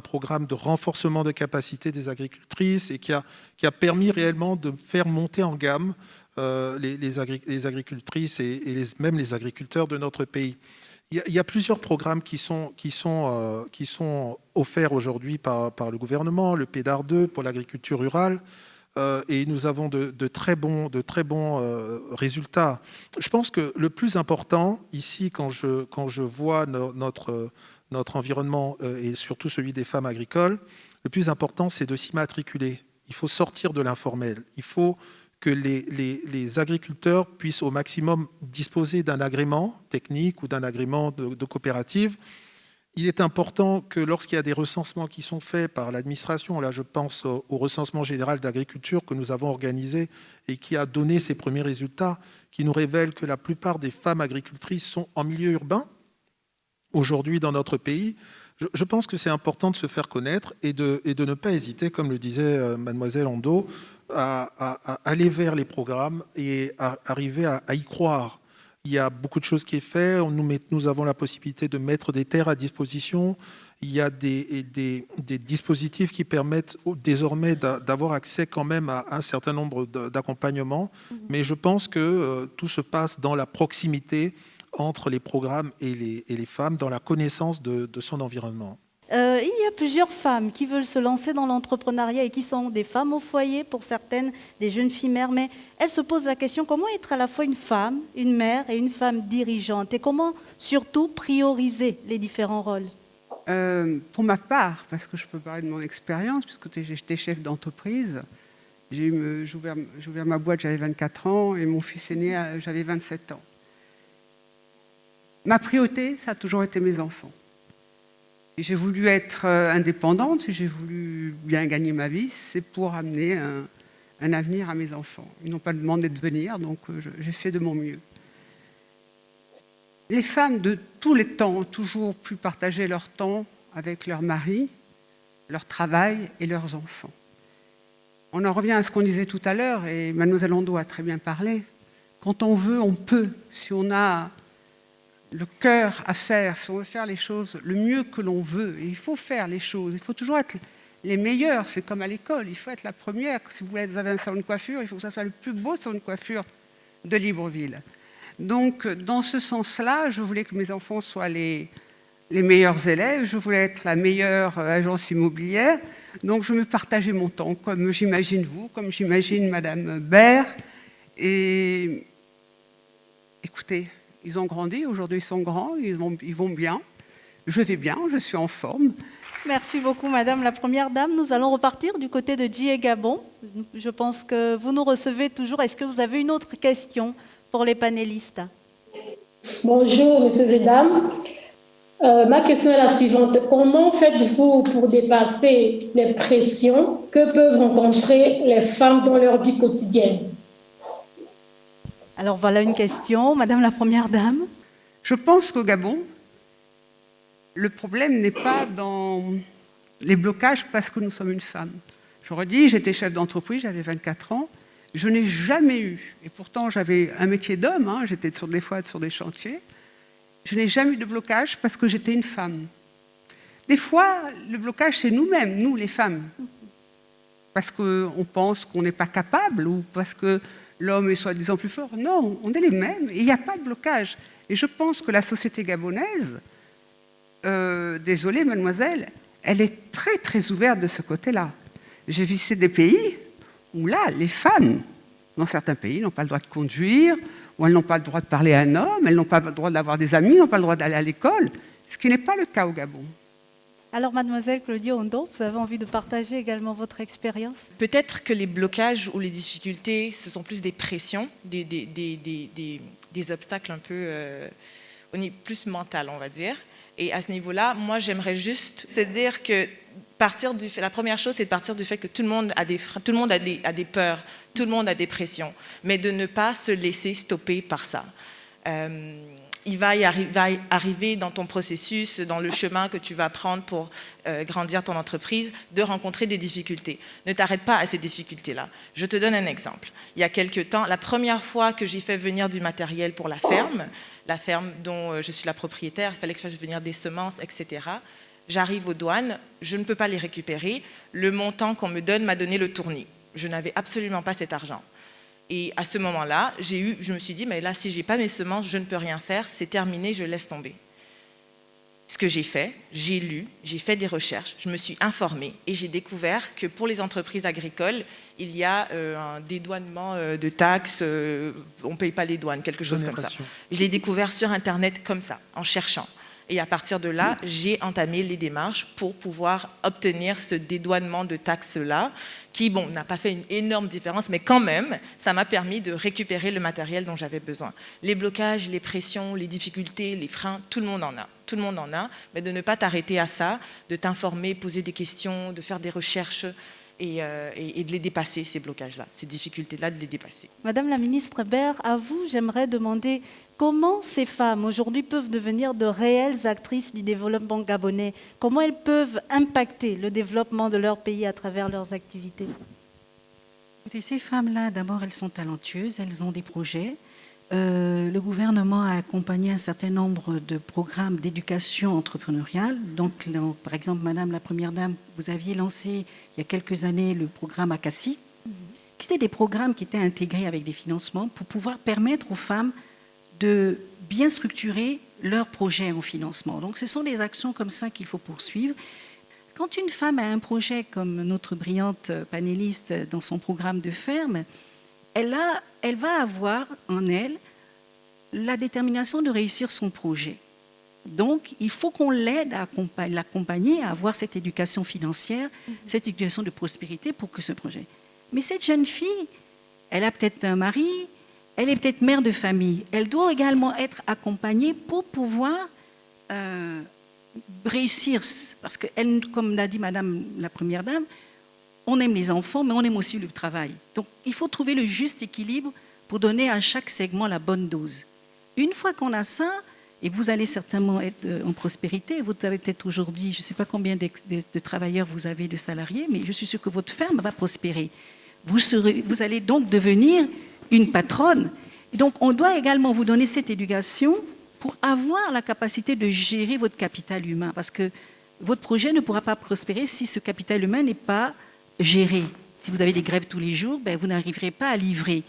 programme de renforcement de capacité des agricultrices et qui a permis réellement de faire monter en gamme les agricultrices et même les agriculteurs de notre pays. Il y a plusieurs programmes qui sont offerts aujourd'hui par le gouvernement, le PEDAR 2 pour l'agriculture rurale, et nous avons de très bons résultats. Je pense que le plus important ici, quand je vois notre environnement et surtout celui des femmes agricoles, le plus important, c'est de s'immatriculer. Il faut sortir de l'informel. Il faut que les agriculteurs puissent au maximum disposer d'un agrément technique ou d'un agrément de coopérative. Il est important que lorsqu'il y a des recensements qui sont faits par l'administration, là je pense au recensement général d'agriculture que nous avons organisé et qui a donné ses premiers résultats, qui nous révèlent que la plupart des femmes agricultrices sont en milieu urbain aujourd'hui dans notre pays. Je pense que c'est important de se faire connaître et de ne pas hésiter, comme le disait mademoiselle Ando, à aller vers les programmes et à arriver à y croire. Il y a beaucoup de choses qui est fait. Nous avons la possibilité de mettre des terres à disposition. Il y a des dispositifs qui permettent désormais d'avoir accès quand même à un certain nombre d'accompagnements. Mais je pense que tout se passe dans la proximité entre les programmes et les femmes, dans la connaissance de son environnement. Il y a plusieurs femmes qui veulent se lancer dans l'entrepreneuriat et qui sont des femmes au foyer, pour certaines, des jeunes filles mères, mais elles se posent la question comment être à la fois une femme, une mère et une femme dirigeante, et comment surtout prioriser les différents rôles. Pour ma part, parce que je peux parler de mon expérience, puisque j'étais chef d'entreprise, j'ai ouvert ma boîte, j'avais 24 ans, et mon fils aîné, j'avais 27 ans. Ma priorité, ça a toujours été mes enfants. Si j'ai voulu être indépendante, si j'ai voulu bien gagner ma vie, c'est pour amener un avenir à mes enfants. Ils n'ont pas demandé de venir, donc j'ai fait de mon mieux. Les femmes de tous les temps ont toujours pu partager leur temps avec leur mari, leur travail et leurs enfants. On en revient à ce qu'on disait tout à l'heure, et mademoiselle Ando a très bien parlé. Quand on veut, on peut. Si on a le cœur à faire, si on veut faire les choses le mieux que l'on veut, et il faut faire les choses, il faut toujours être les meilleurs, c'est comme à l'école, il faut être la première. Si vous avez un salon de coiffure, il faut que ça soit le plus beau salon de coiffure de Libreville. Donc, dans ce sens-là, je voulais que mes enfants soient les meilleurs élèves, je voulais être la meilleure agence immobilière, donc je me partageais mon temps, comme j'imagine vous, comme j'imagine Madame Baird, et écoutez, ils ont grandi, aujourd'hui ils sont grands, ils vont bien. Je vais bien, je suis en forme. Merci beaucoup, Madame la Première Dame. Nous allons repartir du côté de Djie Gabon. Je pense que vous nous recevez toujours. Est-ce que vous avez une autre question pour les panélistes? Bonjour, messieurs et dames. Ma question est la suivante. Comment faites-vous pour dépasser les pressions que peuvent rencontrer les femmes dans leur vie quotidienne? Alors voilà une question, Madame la Première Dame. Je pense qu'au Gabon, le problème n'est pas dans les blocages parce que nous sommes une femme. J'aurais dit, j'étais chef d'entreprise, j'avais 24 ans, je n'ai jamais eu, et pourtant j'avais un métier d'homme, j'étais des fois sur des chantiers, je n'ai jamais eu de blocage parce que j'étais une femme. Des fois, le blocage, c'est nous-mêmes, nous les femmes, parce qu'on pense qu'on n'est pas capable ou parce que l'homme est soi-disant plus fort. Non, on est les mêmes et il n'y a pas de blocage. Et je pense que la société gabonaise, désolée mademoiselle, elle est très très ouverte de ce côté-là. J'ai visité des pays où là, les femmes, dans certains pays, n'ont pas le droit de conduire, ou elles n'ont pas le droit de parler à un homme, elles n'ont pas le droit d'avoir des amis, n'ont pas le droit d'aller à l'école, ce qui n'est pas le cas au Gabon. Alors, mademoiselle Claudie Ondo, vous avez envie de partager également votre expérience? Peut-être que les blocages ou les difficultés, ce sont plus des pressions, des obstacles un peu plus mentaux, on va dire. Et à ce niveau-là, moi, j'aimerais juste te dire que la première chose, c'est de partir du fait que tout le monde a des peurs, tout le monde a des pressions, mais de ne pas se laisser stopper par ça. Il va arriver dans ton processus, dans le chemin que tu vas prendre pour grandir ton entreprise, de rencontrer des difficultés. Ne t'arrête pas à ces difficultés-là. Je te donne un exemple. Il y a quelques temps, la première fois que j'ai fait venir du matériel pour la ferme dont je suis la propriétaire, il fallait que je fasse venir des semences, etc. J'arrive aux douanes, je ne peux pas les récupérer. Le montant qu'on me donne m'a donné le tournis. Je n'avais absolument pas cet argent. Et à ce moment-là, je me suis dit, mais là, si je n'ai pas mes semences, je ne peux rien faire, c'est terminé, je laisse tomber. Ce que j'ai fait, j'ai lu, j'ai fait des recherches, je me suis informée et j'ai découvert que pour les entreprises agricoles, il y a un dédouanement de taxes, on ne paye pas les douanes, quelque chose comme ça. Je l'ai découvert sur Internet comme ça, en cherchant. Et à partir de là, j'ai entamé les démarches pour pouvoir obtenir ce dédouanement de taxes-là, qui, bon, n'a pas fait une énorme différence, mais quand même, ça m'a permis de récupérer le matériel dont j'avais besoin. Les blocages, les pressions, les difficultés, les freins, tout le monde en a. Tout le monde en a, mais de ne pas t'arrêter à ça, de t'informer, poser des questions, de faire des recherches et de les dépasser, ces blocages-là, ces difficultés-là, de les dépasser. Madame la ministre Baird, à vous, j'aimerais demander comment ces femmes aujourd'hui peuvent devenir de réelles actrices du développement gabonais. Comment elles peuvent impacter le développement de leur pays à travers leurs activités? Écoutez, ces femmes-là, d'abord, elles sont talentueuses, elles ont des projets. Le gouvernement a accompagné un certain nombre de programmes d'éducation entrepreneuriale. Donc, par exemple, Madame la Première Dame, vous aviez lancé il y a quelques années le programme Akassi, qui étaient des programmes qui étaient intégrés avec des financements pour pouvoir permettre aux femmes de bien structurer leurs projets en financement. Donc, ce sont des actions comme ça qu'il faut poursuivre. Quand une femme a un projet comme notre brillante panéliste dans son programme de ferme, elle va avoir en elle la détermination de réussir son projet. Donc, il faut qu'on l'aide à l'accompagner à avoir cette éducation financière, cette éducation de prospérité pour que ce projet. Mais cette jeune fille, elle a peut-être un mari, elle est peut-être mère de famille. Elle doit également être accompagnée pour pouvoir réussir. Parce que, comme l'a dit Madame la Première Dame, on aime les enfants, mais on aime aussi le travail. Donc, il faut trouver le juste équilibre pour donner à chaque segment la bonne dose. Une fois qu'on a ça, et vous allez certainement être en prospérité, vous avez peut-être aujourd'hui, je ne sais pas combien de travailleurs vous avez, de salariés, mais je suis sûre que votre ferme va prospérer. Vous allez donc devenir une patronne. Et donc, on doit également vous donner cette éducation pour avoir la capacité de gérer votre capital humain, parce que votre projet ne pourra pas prospérer si ce capital humain n'est pas géré. Si vous avez des grèves tous les jours, vous n'arriverez pas à livrer.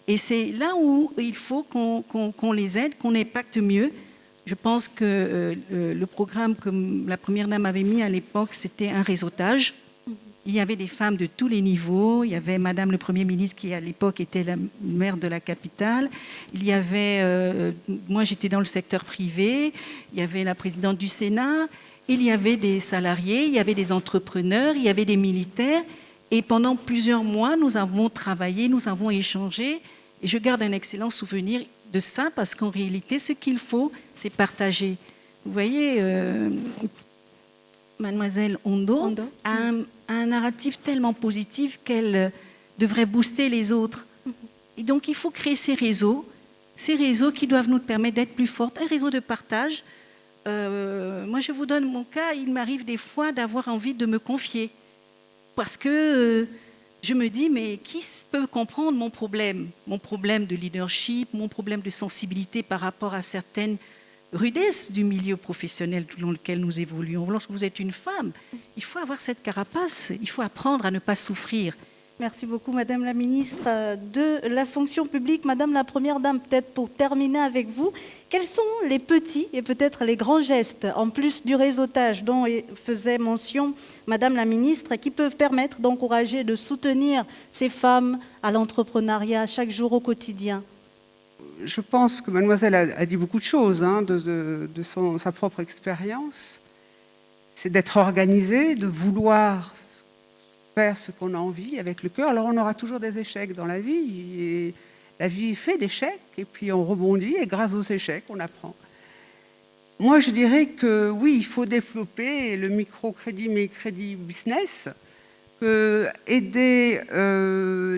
Et c'est là où il faut qu'on les aide, qu'on impacte mieux. Je pense que le programme que la Première Dame avait mis à l'époque, c'était un réseautage. Il y avait des femmes de tous les niveaux. Il y avait Madame le Premier ministre qui, à l'époque, était la maire de la capitale. Il y avait, moi j'étais dans le secteur privé, il y avait la présidente du Sénat, il y avait des salariés, il y avait des entrepreneurs, il y avait des militaires. Et pendant plusieurs mois, nous avons travaillé, nous avons échangé. Et je garde un excellent souvenir de ça parce qu'en réalité, ce qu'il faut, c'est partager. Vous voyez, Mademoiselle Ondo a un narratif tellement positif qu'elle devrait booster les autres. Et donc, il faut créer ces réseaux qui doivent nous permettre d'être plus fortes. Un réseau de partage. Moi, je vous donne mon cas. Il m'arrive des fois d'avoir envie de me confier. Parce que je me dis, mais qui peut comprendre mon problème de leadership, mon problème de sensibilité par rapport à certaines rudesses du milieu professionnel dans lequel nous évoluons. Lorsque vous êtes une femme, il faut avoir cette carapace, il faut apprendre à ne pas souffrir. Merci beaucoup, Madame la ministre de la fonction publique. Madame la Première Dame, peut-être pour terminer avec vous, quels sont les petits et peut-être les grands gestes, en plus du réseautage dont faisait mention Madame la ministre, qui peuvent permettre d'encourager et de soutenir ces femmes à l'entrepreneuriat chaque jour au quotidien? Je pense que mademoiselle a dit beaucoup de choses de sa propre expérience. C'est d'être organisée, de vouloir faire ce qu'on a envie avec le cœur. Alors on aura toujours des échecs dans la vie. Et la vie fait d'échecs et puis on rebondit et grâce aux échecs, on apprend. Moi, je dirais que oui, il faut développer le microcrédit, microcrédit business, aider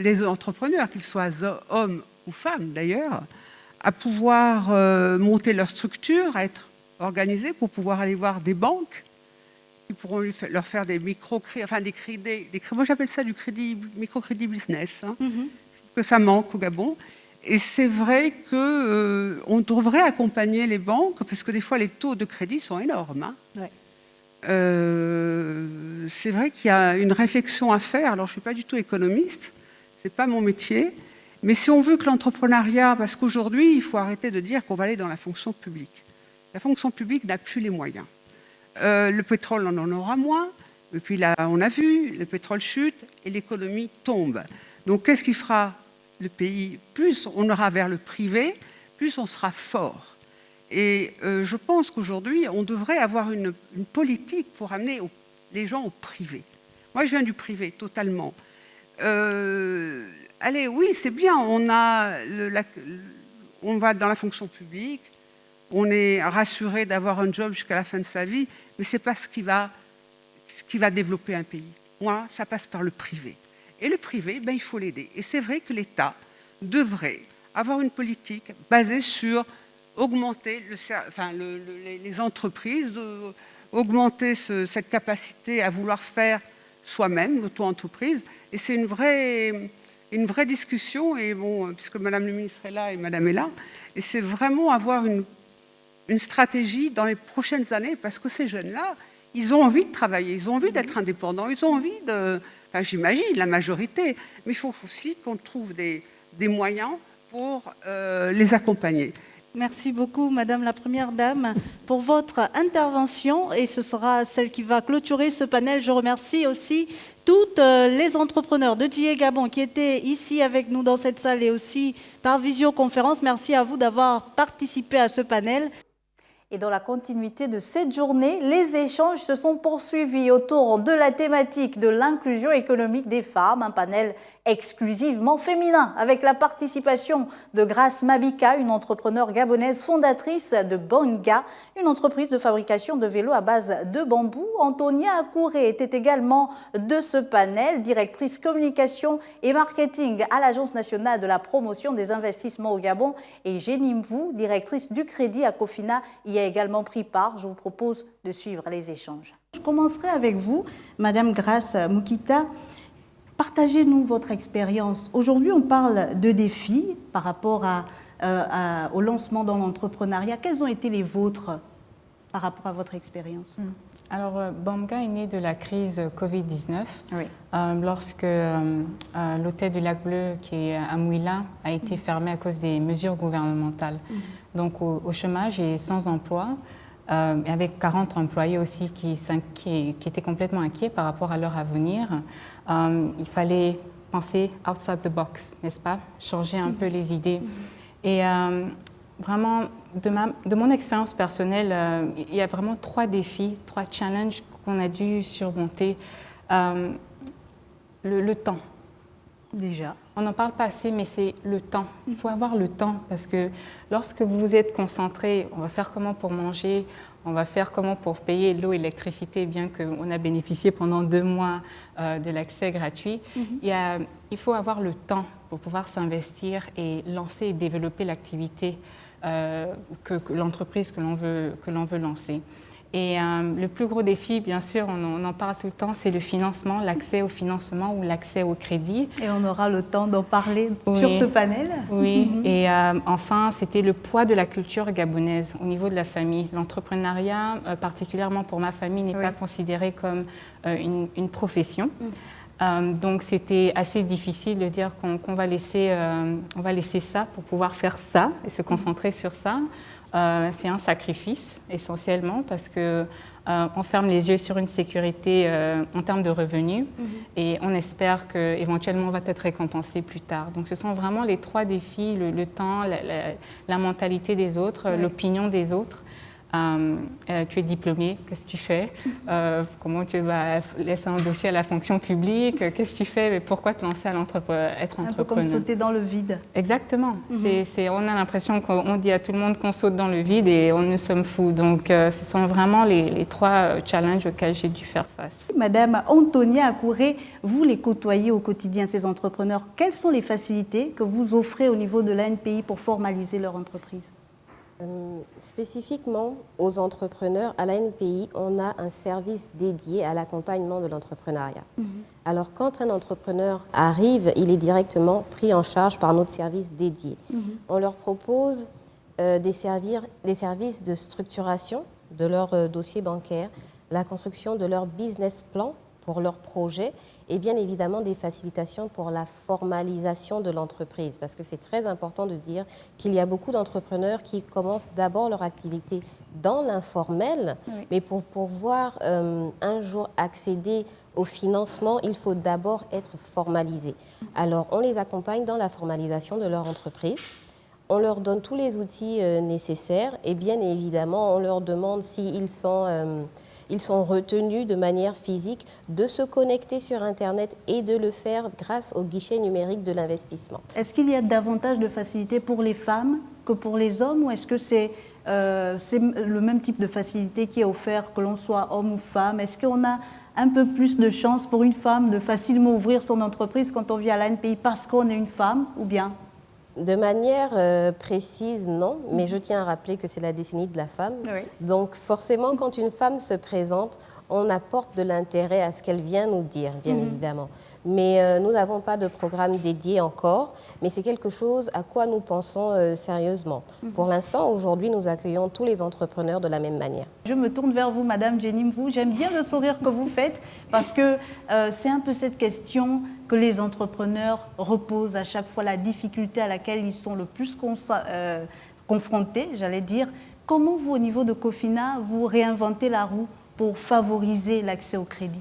les entrepreneurs, qu'ils soient hommes ou femmes d'ailleurs, à pouvoir monter leur structure, à être organisés pour pouvoir aller voir des banques qui pourront leur faire des microcrédits, enfin des crédits, moi j'appelle ça du microcrédit business, que ça manque au Gabon. Et c'est vrai qu'on devrait accompagner les banques, parce que des fois les taux de crédit sont énormes. Ouais. C'est vrai qu'il y a une réflexion à faire. Alors je ne suis pas du tout économiste, ce n'est pas mon métier, mais si on veut que l'entrepreneuriat, parce qu'aujourd'hui il faut arrêter de dire qu'on va aller dans la fonction publique. La fonction publique n'a plus les moyens. le pétrole, on en aura moins. Et puis là, on a vu, le pétrole chute et l'économie tombe. Donc, qu'est-ce qui fera le pays? Plus on ira vers le privé, plus on sera fort. Et je pense qu'aujourd'hui, on devrait avoir une politique pour amener les gens au privé. Moi, je viens du privé, totalement. Allez, oui, c'est bien, on va dans la fonction publique, on est rassuré d'avoir un job jusqu'à la fin de sa vie, mais ce n'est pas ce qui va développer un pays. Moi, ça passe par le privé. Et le privé, il faut l'aider. Et c'est vrai que l'État devrait avoir une politique basée sur augmenter les entreprises, augmenter cette capacité à vouloir faire soi-même, l'auto-entreprise. Et c'est une vraie discussion, et bon, puisque Madame le ministre est là et Madame est là, et c'est vraiment avoir une stratégie dans les prochaines années, parce que ces jeunes-là, ils ont envie de travailler, ils ont envie d'être indépendants, ils ont envie de... Enfin, j'imagine, la majorité, mais il faut aussi qu'on trouve des moyens pour les accompagner. Merci beaucoup, Madame la Première Dame, pour votre intervention, et ce sera celle qui va clôturer ce panel. Je remercie aussi toutes les entrepreneurs de GIE Gabon qui étaient ici avec nous dans cette salle et aussi par visioconférence. Merci à vous d'avoir participé à ce panel. Et dans la continuité de cette journée, les échanges se sont poursuivis autour de la thématique de l'inclusion économique des femmes, un panel exclusivement féminin, avec la participation de Grace Mabika, une entrepreneure gabonaise fondatrice de Bonga, une entreprise de fabrication de vélos à base de bambou. Antonia Akouré était également de ce panel, directrice communication et marketing à l'Agence nationale de la promotion des investissements au Gabon, et Jenny Mvou, directrice du crédit à Cofina, y a également pris part. Je vous propose de suivre les échanges. Je commencerai avec vous, Madame Grace Mukita. Partagez-nous votre expérience. Aujourd'hui, on parle de défis par rapport au lancement dans l'entrepreneuriat. Quels ont été les vôtres par rapport à votre expérience? Alors, Bonga est né de la crise Covid-19, oui. Lorsque l'hôtel du Lac Bleu, qui est à Mouila, a été fermé à cause des mesures gouvernementales. Donc, au chômage et sans emploi, avec 40 employés aussi qui étaient complètement inquiets par rapport à leur avenir. Il fallait penser outside the box, n'est-ce pas? Changer un peu les idées. Et vraiment, de mon expérience personnelle, il y a vraiment 3 défis, 3 challenges qu'on a dû surmonter. Le temps. Déjà. On n'en parle pas assez, mais c'est le temps. Il faut avoir le temps, parce que lorsque vous vous êtes concentré, on va faire comment pour manger, on va faire comment pour payer l'eau et l'électricité, bien qu'on a bénéficié pendant 2 mois de l'accès gratuit. Il faut avoir le temps pour pouvoir s'investir et lancer et développer l'activité que l'entreprise que l'on veut lancer. Et le plus gros défi, bien sûr, on en parle tout le temps, c'est le financement, l'accès au financement ou l'accès au crédit. Et on aura le temps d'en parler sur ce panel. Oui, et enfin, c'était le poids de la culture gabonaise au niveau de la famille. L'entrepreneuriat, particulièrement pour ma famille, n'est pas considéré comme une profession. Donc, c'était assez difficile de dire qu'on va laisser ça pour pouvoir faire ça et se concentrer sur ça. C'est un sacrifice, essentiellement, parce qu'on ferme les yeux sur une sécurité en termes de revenus et on espère qu'éventuellement on va être récompensé plus tard. Donc, ce sont vraiment les 3 défis, le temps, la mentalité des autres, l'opinion des autres. Tu es diplômé, qu'est-ce que tu fais? Comment tu vas laisser un dossier à la fonction publique? Qu'est-ce que tu fais? Mais pourquoi te lancer à être entrepreneur? Un peu comme sauter dans le vide. Exactement. On a l'impression qu'on dit à tout le monde qu'on saute dans le vide et nous sommes fous. Donc, ce sont vraiment les 3 challenges auxquels j'ai dû faire face. Madame Antonia Akouré, vous les côtoyez au quotidien, ces entrepreneurs. Quelles sont les facilités que vous offrez au niveau de l'ANPI pour formaliser leur entreprise? Spécifiquement aux entrepreneurs, à l'ANPI, on a un service dédié à l'accompagnement de l'entrepreneuriat. Alors, quand un entrepreneur arrive, il est directement pris en charge par notre service dédié. On leur propose des services de structuration de leur dossier bancaire, la construction de leur business plan pour leurs projets et bien évidemment des facilitations pour la formalisation de l'entreprise. Parce que c'est très important de dire qu'il y a beaucoup d'entrepreneurs qui commencent d'abord leur activité dans l'informel, mais pour pouvoir un jour accéder au financement, il faut d'abord être formalisé. Alors, on les accompagne dans la formalisation de leur entreprise. On leur donne tous les outils nécessaires et bien évidemment, on leur demande s'ils sont retenus de manière physique de se connecter sur Internet et de le faire grâce au guichet numérique de l'investissement. Est-ce qu'il y a davantage de facilité pour les femmes que pour les hommes ou est-ce que c'est le même type de facilité qui est offert que l'on soit homme ou femme? Est-ce qu'on a un peu plus de chance pour une femme de facilement ouvrir son entreprise quand on vit à l'ANPI parce qu'on est une femme ou bien? De manière précise, non, mais je tiens à rappeler que c'est la décennie de la femme. Oui. Donc forcément, quand une femme se présente, on apporte de l'intérêt à ce qu'elle vient nous dire, bien évidemment. Mais nous n'avons pas de programme dédié encore, mais c'est quelque chose à quoi nous pensons sérieusement. Pour l'instant, aujourd'hui, nous accueillons tous les entrepreneurs de la même manière. Je me tourne vers vous, Madame Jenim. J'aime bien le sourire que vous faites parce que c'est un peu cette question que les entrepreneurs reposent à chaque fois, la difficulté à laquelle ils sont le plus confrontés, j'allais dire. Comment vous, au niveau de Cofina, vous réinventez la roue pour favoriser l'accès au crédit?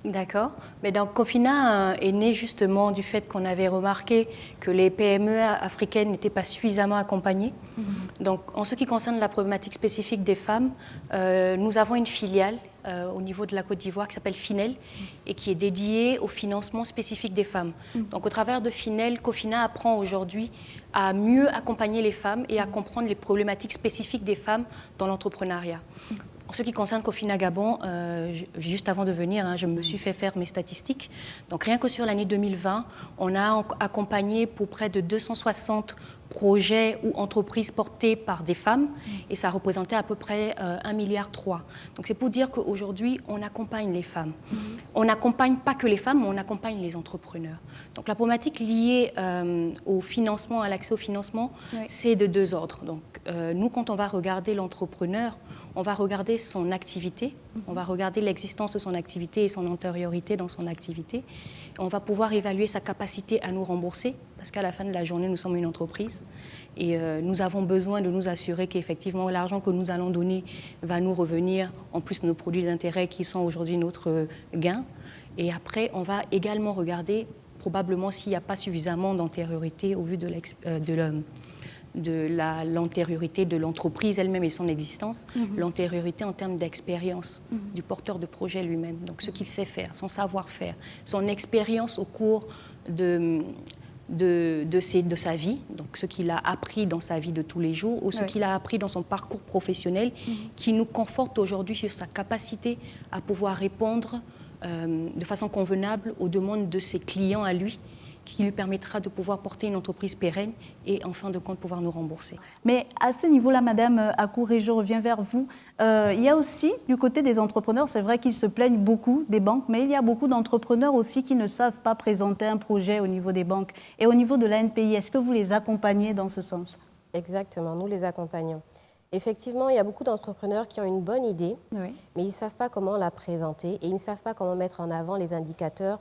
D'accord. Mais donc Cofina est né justement du fait qu'on avait remarqué que les PME africaines n'étaient pas suffisamment accompagnées. Donc en ce qui concerne la problématique spécifique des femmes, nous avons une filiale au niveau de la Côte d'Ivoire qui s'appelle Finel et qui est dédiée au financement spécifique des femmes. Donc au travers de Finel, Cofina apprend aujourd'hui à mieux accompagner les femmes et à comprendre les problématiques spécifiques des femmes dans l'entrepreneuriat. En ce qui concerne Cofina Gabon, juste avant de venir, je me suis fait faire mes statistiques. Donc rien que sur l'année 2020, on a accompagné pour près de 260 projets ou entreprises portées par des femmes et ça représentait à peu près 1,3 milliard. Donc c'est pour dire qu'aujourd'hui, on accompagne les femmes. On n'accompagne pas que les femmes, mais on accompagne les entrepreneurs. Donc la problématique liée au financement, à l'accès au financement, c'est de deux ordres. Donc nous, quand on va regarder l'entrepreneur, on va regarder son activité, on va regarder l'existence de son activité et son antériorité dans son activité. On va pouvoir évaluer sa capacité à nous rembourser, parce qu'à la fin de la journée, nous sommes une entreprise et nous avons besoin de nous assurer qu'effectivement l'argent que nous allons donner va nous revenir, en plus de nos produits d'intérêt qui sont aujourd'hui notre gain. Et après, on va également regarder probablement s'il n'y a pas suffisamment d'antériorité au vu de l'antériorité de l'entreprise elle-même et son existence, l'antériorité en termes d'expérience du porteur de projet lui-même. Donc ce qu'il sait faire, son savoir-faire, son expérience au cours de sa vie, donc ce qu'il a appris dans sa vie de tous les jours ou ce qu'il a appris dans son parcours professionnel qui nous conforte aujourd'hui sur sa capacité à pouvoir répondre de façon convenable aux demandes de ses clients à lui, qui lui permettra de pouvoir porter une entreprise pérenne et en fin de compte pouvoir nous rembourser. Mais à ce niveau-là, Madame Akouré, je reviens vers vous. Il y a aussi, du côté des entrepreneurs, c'est vrai qu'ils se plaignent beaucoup des banques, mais il y a beaucoup d'entrepreneurs aussi qui ne savent pas présenter un projet au niveau des banques. Et au niveau de l'ANPI, est-ce que vous les accompagnez dans ce sens? Exactement, nous les accompagnons. Effectivement, il y a beaucoup d'entrepreneurs qui ont une bonne idée, mais ils ne savent pas comment la présenter et ils ne savent pas comment mettre en avant les indicateurs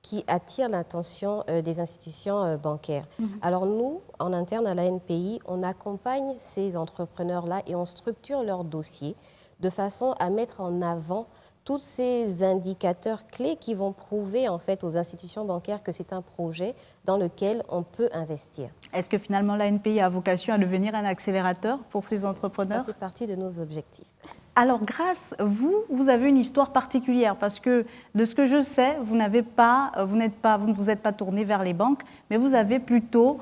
qui attirent l'attention des institutions bancaires. Alors nous, en interne à l'ANPI, on accompagne ces entrepreneurs-là et on structure leurs dossiers de façon à mettre en avant tous ces indicateurs clés qui vont prouver en fait aux institutions bancaires que c'est un projet dans lequel on peut investir. Est-ce que finalement l'ANPI a vocation à devenir un accélérateur pour ces entrepreneurs? Ça fait partie de nos objectifs. Alors, vous avez une histoire particulière parce que, de ce que je sais, vous ne vous êtes pas tourné vers les banques, mais vous avez plutôt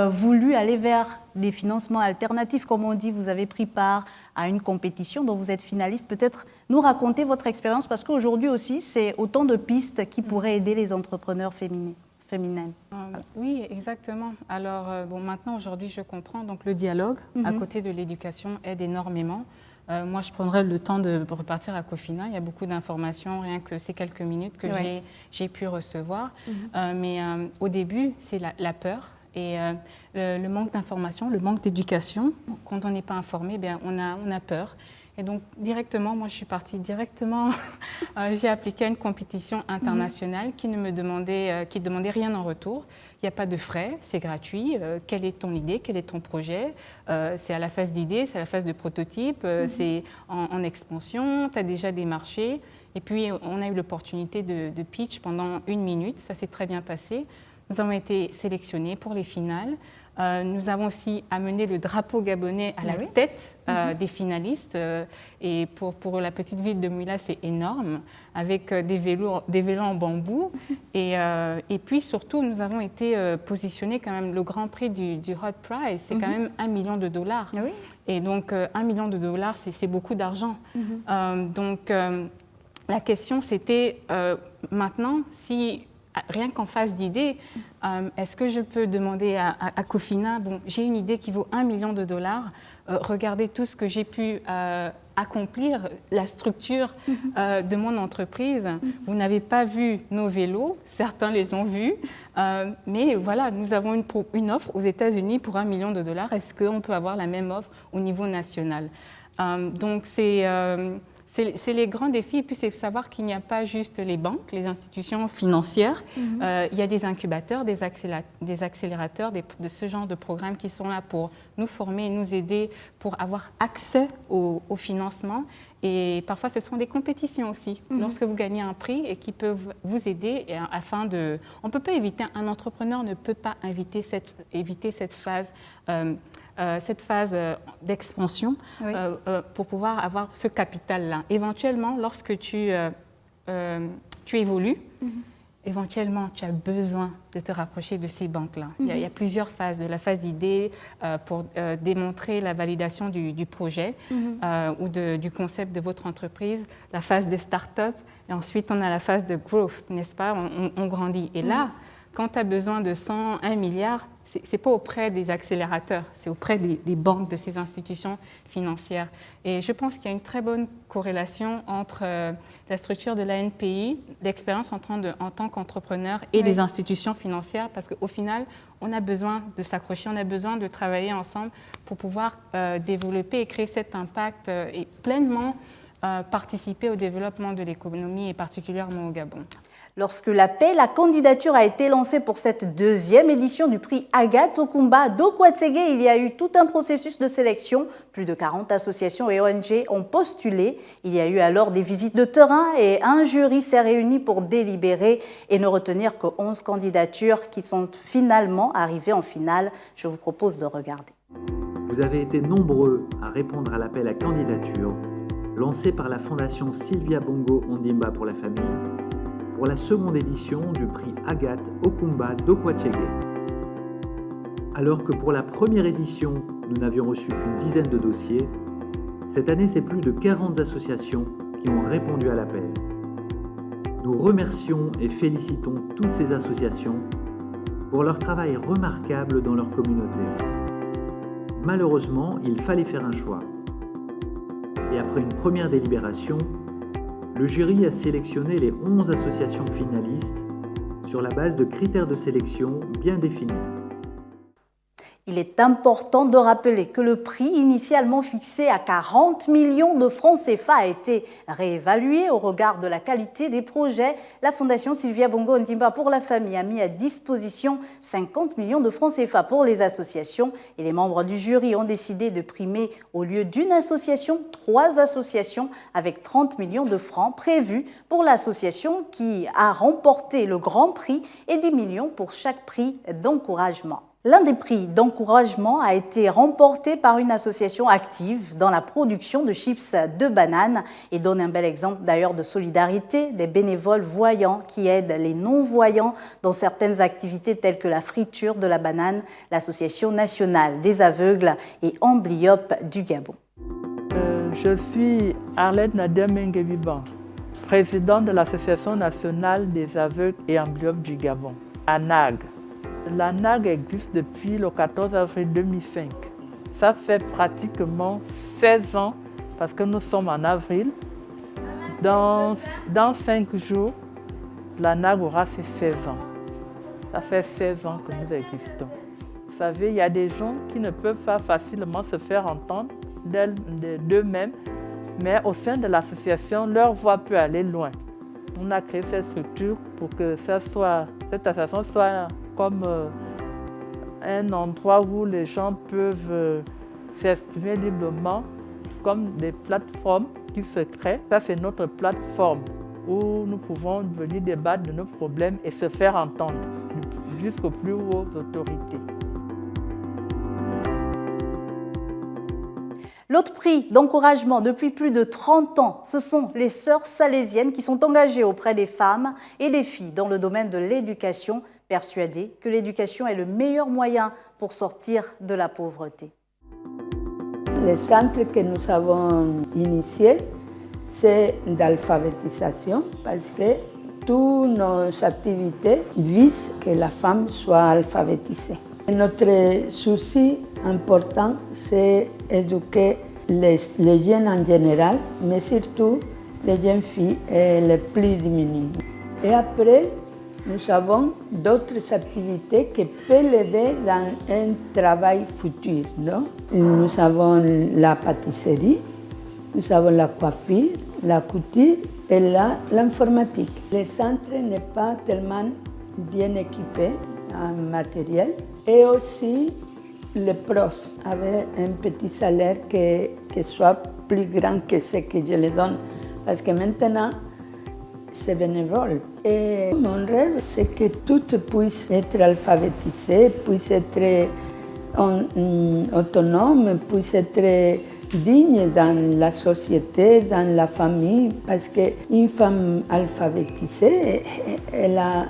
voulu aller vers des financements alternatifs, comme on dit. Vous avez pris part à une compétition dont vous êtes finaliste. Peut-être nous raconter votre expérience parce qu'aujourd'hui aussi, c'est autant de pistes qui pourraient aider les entrepreneurs féminines. Oui, exactement. Alors, maintenant, aujourd'hui, je comprends. Donc, le dialogue, à côté de l'éducation, aide énormément. Moi, je prendrai le temps de repartir à Cofina. Il y a beaucoup d'informations, rien que ces quelques minutes que j'ai pu recevoir. Mais au début, c'est la peur et le manque d'information, le manque d'éducation. Quand on n'est pas informé, on a peur. Et donc, directement, moi, je suis partie directement, j'ai appliqué à une compétition internationale qui ne me demandait, qui demandait rien en retour. Il n'y a pas de frais, c'est gratuit. Quelle est ton idée, quel est ton projet? C'est à la phase d'idée, c'est à la phase de prototype, c'est en expansion, tu as déjà des marchés. Et puis, on a eu l'opportunité de pitch pendant 1 minute, ça s'est très bien passé. Nous avons été sélectionnés pour les finales. Nous avons aussi amené le drapeau gabonais à la tête des finalistes. Et pour la petite ville de Mouila, c'est énorme, avec des vélos en bambou. Et puis surtout, nous avons été positionnés quand même, le grand prix du Hot Prize, c'est quand même $1 million. Et donc, $1 million, c'est beaucoup d'argent. Donc, la question, c'était maintenant, si... Rien qu'en phase d'idée, est-ce que je peux demander à Cofina, bon, j'ai une idée qui vaut $1 million, regardez tout ce que j'ai pu accomplir, la structure de mon entreprise. Vous n'avez pas vu nos vélos, certains les ont vus, mais voilà, nous avons une offre aux États-Unis pour $1 million. Est-ce qu'on peut avoir la même offre au niveau national? Donc c'est les grands défis, et puis c'est savoir qu'il n'y a pas juste les banques, les institutions financières, il y a des incubateurs, des accélérateurs, de ce genre de programmes qui sont là pour nous former, nous aider, pour avoir accès au financement. Et parfois, ce sont des compétitions aussi, lorsque vous gagnez un prix et qui peuvent vous aider afin de... On ne peut pas éviter, un entrepreneur ne peut pas éviter cette phase d'expansion pour pouvoir avoir ce capital-là. Éventuellement, lorsque tu évolues, éventuellement, tu as besoin de te rapprocher de ces banques-là. Il y a plusieurs phases. De la phase d'idée pour démontrer la validation du projet ou du concept de votre entreprise, la phase de start-up, et ensuite, on a la phase de growth, n'est-ce pas? On grandit. Et là, quand tu as besoin de 101 milliards, ce n'est pas auprès des accélérateurs, c'est auprès des banques, de ces institutions financières. Et je pense qu'il y a une très bonne corrélation entre la structure de l'ANPI, l'expérience en tant qu'entrepreneur et les institutions financières, parce qu'au final, on a besoin de s'accrocher, on a besoin de travailler ensemble pour pouvoir développer et créer cet impact et pleinement participer au développement de l'économie et particulièrement au Gabon. Lorsque la candidature a été lancée pour cette deuxième édition du prix Agathe Okumba d'Okwatsege, il y a eu tout un processus de sélection. Plus de 40 associations et ONG ont postulé. Il y a eu alors des visites de terrain et un jury s'est réuni pour délibérer et ne retenir que 11 candidatures qui sont finalement arrivées en finale. Je vous propose de regarder. Vous avez été nombreux à répondre à l'appel à candidature lancé par la Fondation Sylvia Bongo Ondimba pour la famille pour la seconde édition du prix Agathe Okumba d'Okwatsege. Alors que pour la première édition, nous n'avions reçu qu'une dizaine de dossiers, cette année, c'est plus de 40 associations qui ont répondu à l'appel. Nous remercions et félicitons toutes ces associations pour leur travail remarquable dans leur communauté. Malheureusement, il fallait faire un choix. Et après une première délibération, le jury a sélectionné les 11 associations finalistes sur la base de critères de sélection bien définis. Il est important de rappeler que le prix initialement fixé à 40 millions de francs CFA a été réévalué au regard de la qualité des projets. La Fondation Sylvia Bongo Ondimba pour la famille a mis à disposition 50 millions de francs CFA pour les associations et les membres du jury ont décidé de primer au lieu d'une association, 3 associations avec 30 millions de francs prévus pour l'association qui a remporté le grand prix et 10 millions pour chaque prix d'encouragement. L'un des prix d'encouragement a été remporté par une association active dans la production de chips de bananes et donne un bel exemple d'ailleurs de solidarité des bénévoles voyants qui aident les non-voyants dans certaines activités telles que la friture de la banane, l'Association nationale des aveugles et amblyopes du Gabon. Je suis Arlette Nadia Mengebiban, présidente de l'Association nationale des aveugles et amblyopes du Gabon, ANAG. La NAG existe depuis le 14 avril 2005. Ça fait pratiquement 16 ans parce que nous sommes en avril. Dans 5 jours, la NAG aura ses 16 ans. Ça fait 16 ans que nous existons. Vous savez, il y a des gens qui ne peuvent pas facilement se faire entendre d'eux-mêmes Mais au sein de l'association, leur voix peut aller loin. On a créé cette structure pour que cette association soit comme un endroit où les gens peuvent s'exprimer librement, comme des plateformes qui se créent. Ça, c'est notre plateforme où nous pouvons venir débattre de nos problèmes et se faire entendre jusqu'aux plus hautes autorités. L'autre prix d'encouragement depuis plus de 30 ans, ce sont les sœurs salésiennes qui sont engagées auprès des femmes et des filles dans le domaine de l'éducation, persuadées que l'éducation est le meilleur moyen pour sortir de la pauvreté. Les centres que nous avons initiés, c'est d'alphabétisation parce que toutes nos activités visent que la femme soit alphabétisée. Notre souci important, c'est éduquer les jeunes en général, mais surtout les jeunes filles et les plus diminuées. Et après, nous avons d'autres activités qui peuvent l'aider dans un travail futur. Non? Nous avons la pâtisserie, nous avons la coiffure, la couture et l'informatique. Le centre n'est pas tellement bien équipé en matériel et aussi les profs avaient un petit salaire qui soit plus grand que ce que je les donne parce que maintenant c'est bénévole. Et mon rêve, c'est que toutes puissent être alphabétisées, puissent être autonomes, puissent être dignes dans la société, dans la famille, parce qu'une femme alphabétisée, elle a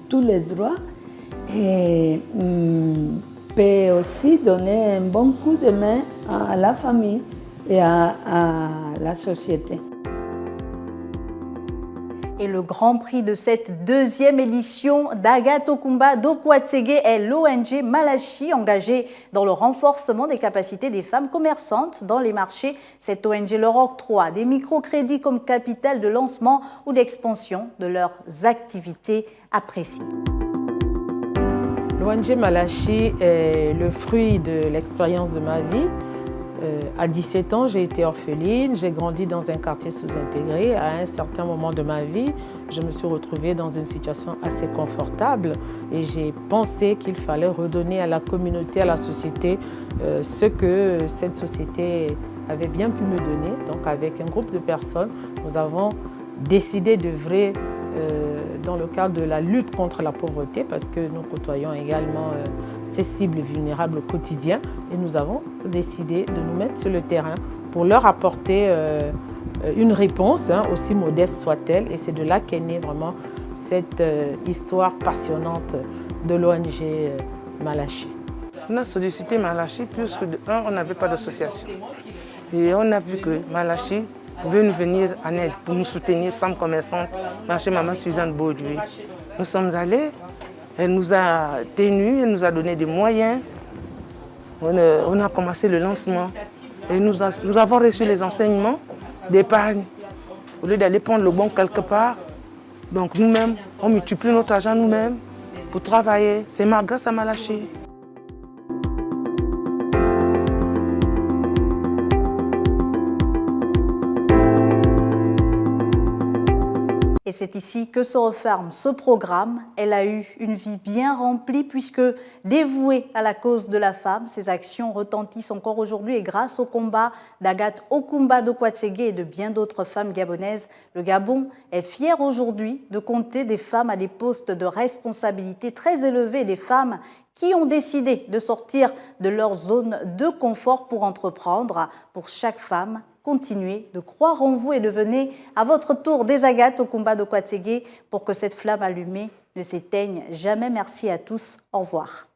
tous les droits et peut aussi donner un bon coup de main à la famille et à la société. Et le grand prix de cette deuxième édition d'Agathe Okumba d'Okwatsege est l'ONG Malachi, engagée dans le renforcement des capacités des femmes commerçantes dans les marchés. Cette ONG leur octroie des microcrédits comme capital de lancement ou d'expansion de leurs activités appréciées. L'ONG Malachi est le fruit de l'expérience de ma vie. À 17 ans, j'ai été orpheline, j'ai grandi dans un quartier sous-intégré. À un certain moment de ma vie, je me suis retrouvée dans une situation assez confortable et j'ai pensé qu'il fallait redonner à la communauté, à la société, ce que cette société avait bien pu me donner. Donc avec un groupe de personnes, nous avons décidé d'œuvrer dans le cadre de la lutte contre la pauvreté parce que nous côtoyons également ces cibles vulnérables au quotidien et nous avons décidé de nous mettre sur le terrain pour leur apporter une réponse, aussi modeste soit-elle, et c'est de là qu'est née vraiment cette histoire passionnante de l'ONG Malachi. On a sollicité Malachi puisque on n'avait pas d'association et on a vu que Malachi pouvait nous venir en aide pour nous soutenir, femmes commerçantes, marché Maman Suzanne Bauduit. Nous sommes allés, elle nous a tenus, elle nous a donné des moyens. On a commencé le lancement et nous avons reçu les enseignements d'épargne. Au lieu d'aller prendre le bon quelque part, donc nous-mêmes, on multiplie notre argent nous-mêmes pour travailler. C'est grâce à Malachi. Et c'est ici que se referme ce programme. Elle a eu une vie bien remplie puisque dévouée à la cause de la femme, ses actions retentissent encore aujourd'hui et grâce au combat d'Agathe Okumba d'Okwatsege et de bien d'autres femmes gabonaises, le Gabon est fier aujourd'hui de compter des femmes à des postes de responsabilité très élevés, des femmes qui ont décidé de sortir de leur zone de confort pour entreprendre. Pour chaque femme, continuez de croire en vous et devenez à votre tour des Agathes Okumba d'Okwatsege pour que cette flamme allumée ne s'éteigne jamais. Merci à tous. Au revoir.